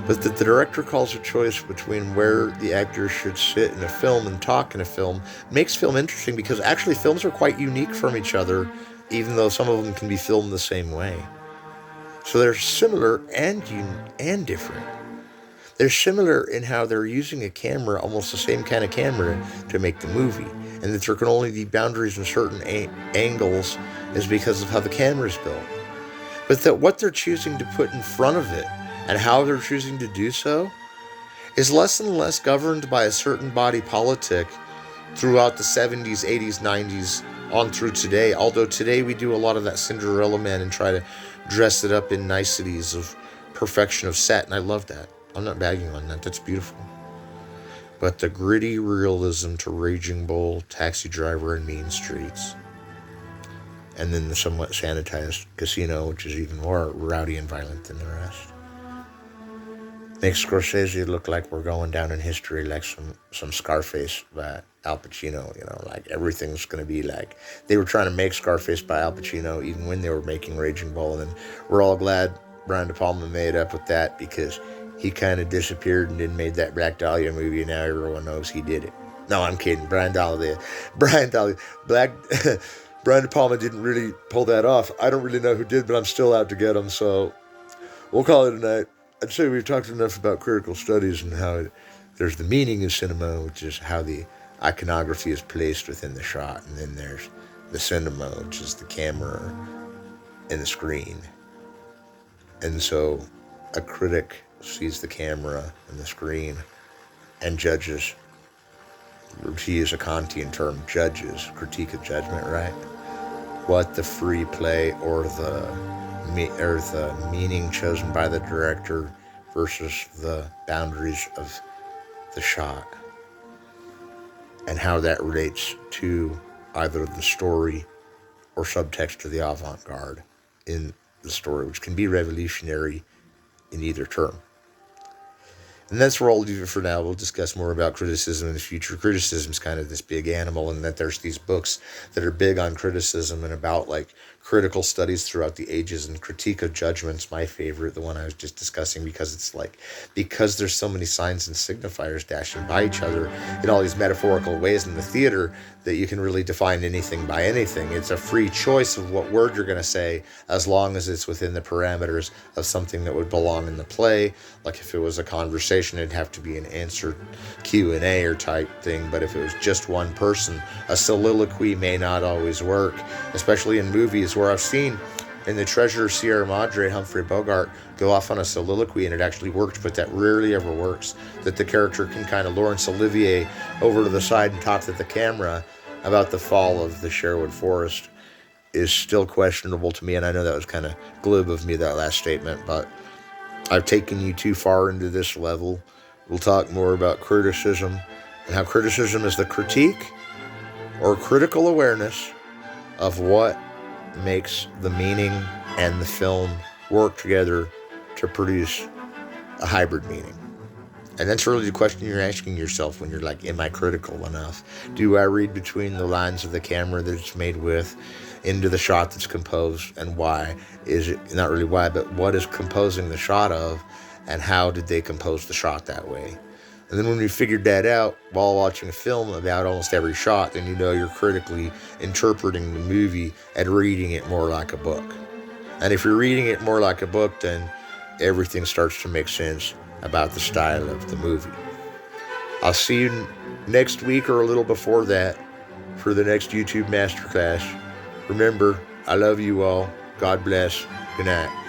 But that the director calls a choice between where the actor should sit in a film and talk in a film makes film interesting, because actually films are quite unique from each other, even though some of them can be filmed the same way. So they're similar and different. They're similar in how they're using a camera, almost the same kind of camera, to make the movie, and that there can only be boundaries in certain angles is because of how the camera is built. But that what they're choosing to put in front of it and how they're choosing to do so is less and less governed by a certain body politic throughout the 70s, 80s, 90s, on through today. Although today we do a lot of that Cinderella Man and try to dress it up in niceties of perfection of set, and I love that. I'm not bagging on that. That's beautiful. But the gritty realism to Raging Bull, Taxi Driver, and Mean Streets, and then the somewhat sanitized Casino, which is even more rowdy and violent than the rest, makes Scorsese look like we're going down in history like some Scarface by Al Pacino, everything's going to be like, they were trying to make Scarface by Al Pacino even when they were making Raging Bull, and then we're all glad Brian De Palma made up with that, because he kind of disappeared and then made that Black Dahlia movie, and now everyone knows he did it. No, I'm kidding. Brian De Palma didn't really pull that off. I don't really know who did, but I'm still out to get him, so we'll call it a night. I'd say we've talked enough about critical studies and how there's the meaning of cinema, which is how the iconography is placed within the shot, and then there's the cinema, which is the camera and the screen. And so a critic sees the camera and the screen and judges, to use a Kantian term, judges, critique of judgment, right? What the free play or the meaning chosen by the director versus the boundaries of the shot, and how that relates to either the story or subtext to the avant-garde in the story, which can be revolutionary in either term. And that's where I'll leave it for now. We'll discuss more about criticism in the future. Criticism is kind of this big animal, and that there's these books that are big on criticism and about like critical studies throughout the ages. And Critique of Judgment's my favorite, the one I was just discussing, because it's like, because there's so many signs and signifiers dashing by each other in all these metaphorical ways in the theater, that you can really define anything by anything. It's a free choice of what word you're going to say, as long as it's within the parameters of something that would belong in the play. Like if it was a conversation, it'd have to be an answer Q&A or type thing. But if it was just one person, a soliloquy may not always work, especially in movies where I've seen in The Treasure of Sierra Madre, Humphrey Bogart go off on a soliloquy and it actually worked, but that rarely ever works. That the character can kind of Laurence Olivier over to the side and talk to the camera about the fall of the Sherwood Forest is still questionable to me. And I know that was kind of glib of me, that last statement, but I've taken you too far into this level. We'll talk more about criticism and how criticism is the critique or critical awareness of what makes the meaning and the film work together to produce a hybrid meaning. And that's really the question you're asking yourself when you're like, am I critical enough? Do I read between the lines of the camera that it's made with into the shot that's composed, and why is it, not really why, but what is composing the shot of, and how did they compose the shot that way? And then when we figured that out while watching a film about almost every shot, then you know you're critically interpreting the movie and reading it more like a book. And if you're reading it more like a book, then everything starts to make sense about the style of the movie. I'll see you next week or a little before that for the next YouTube Masterclass. Remember, I love you all. God bless. Good night.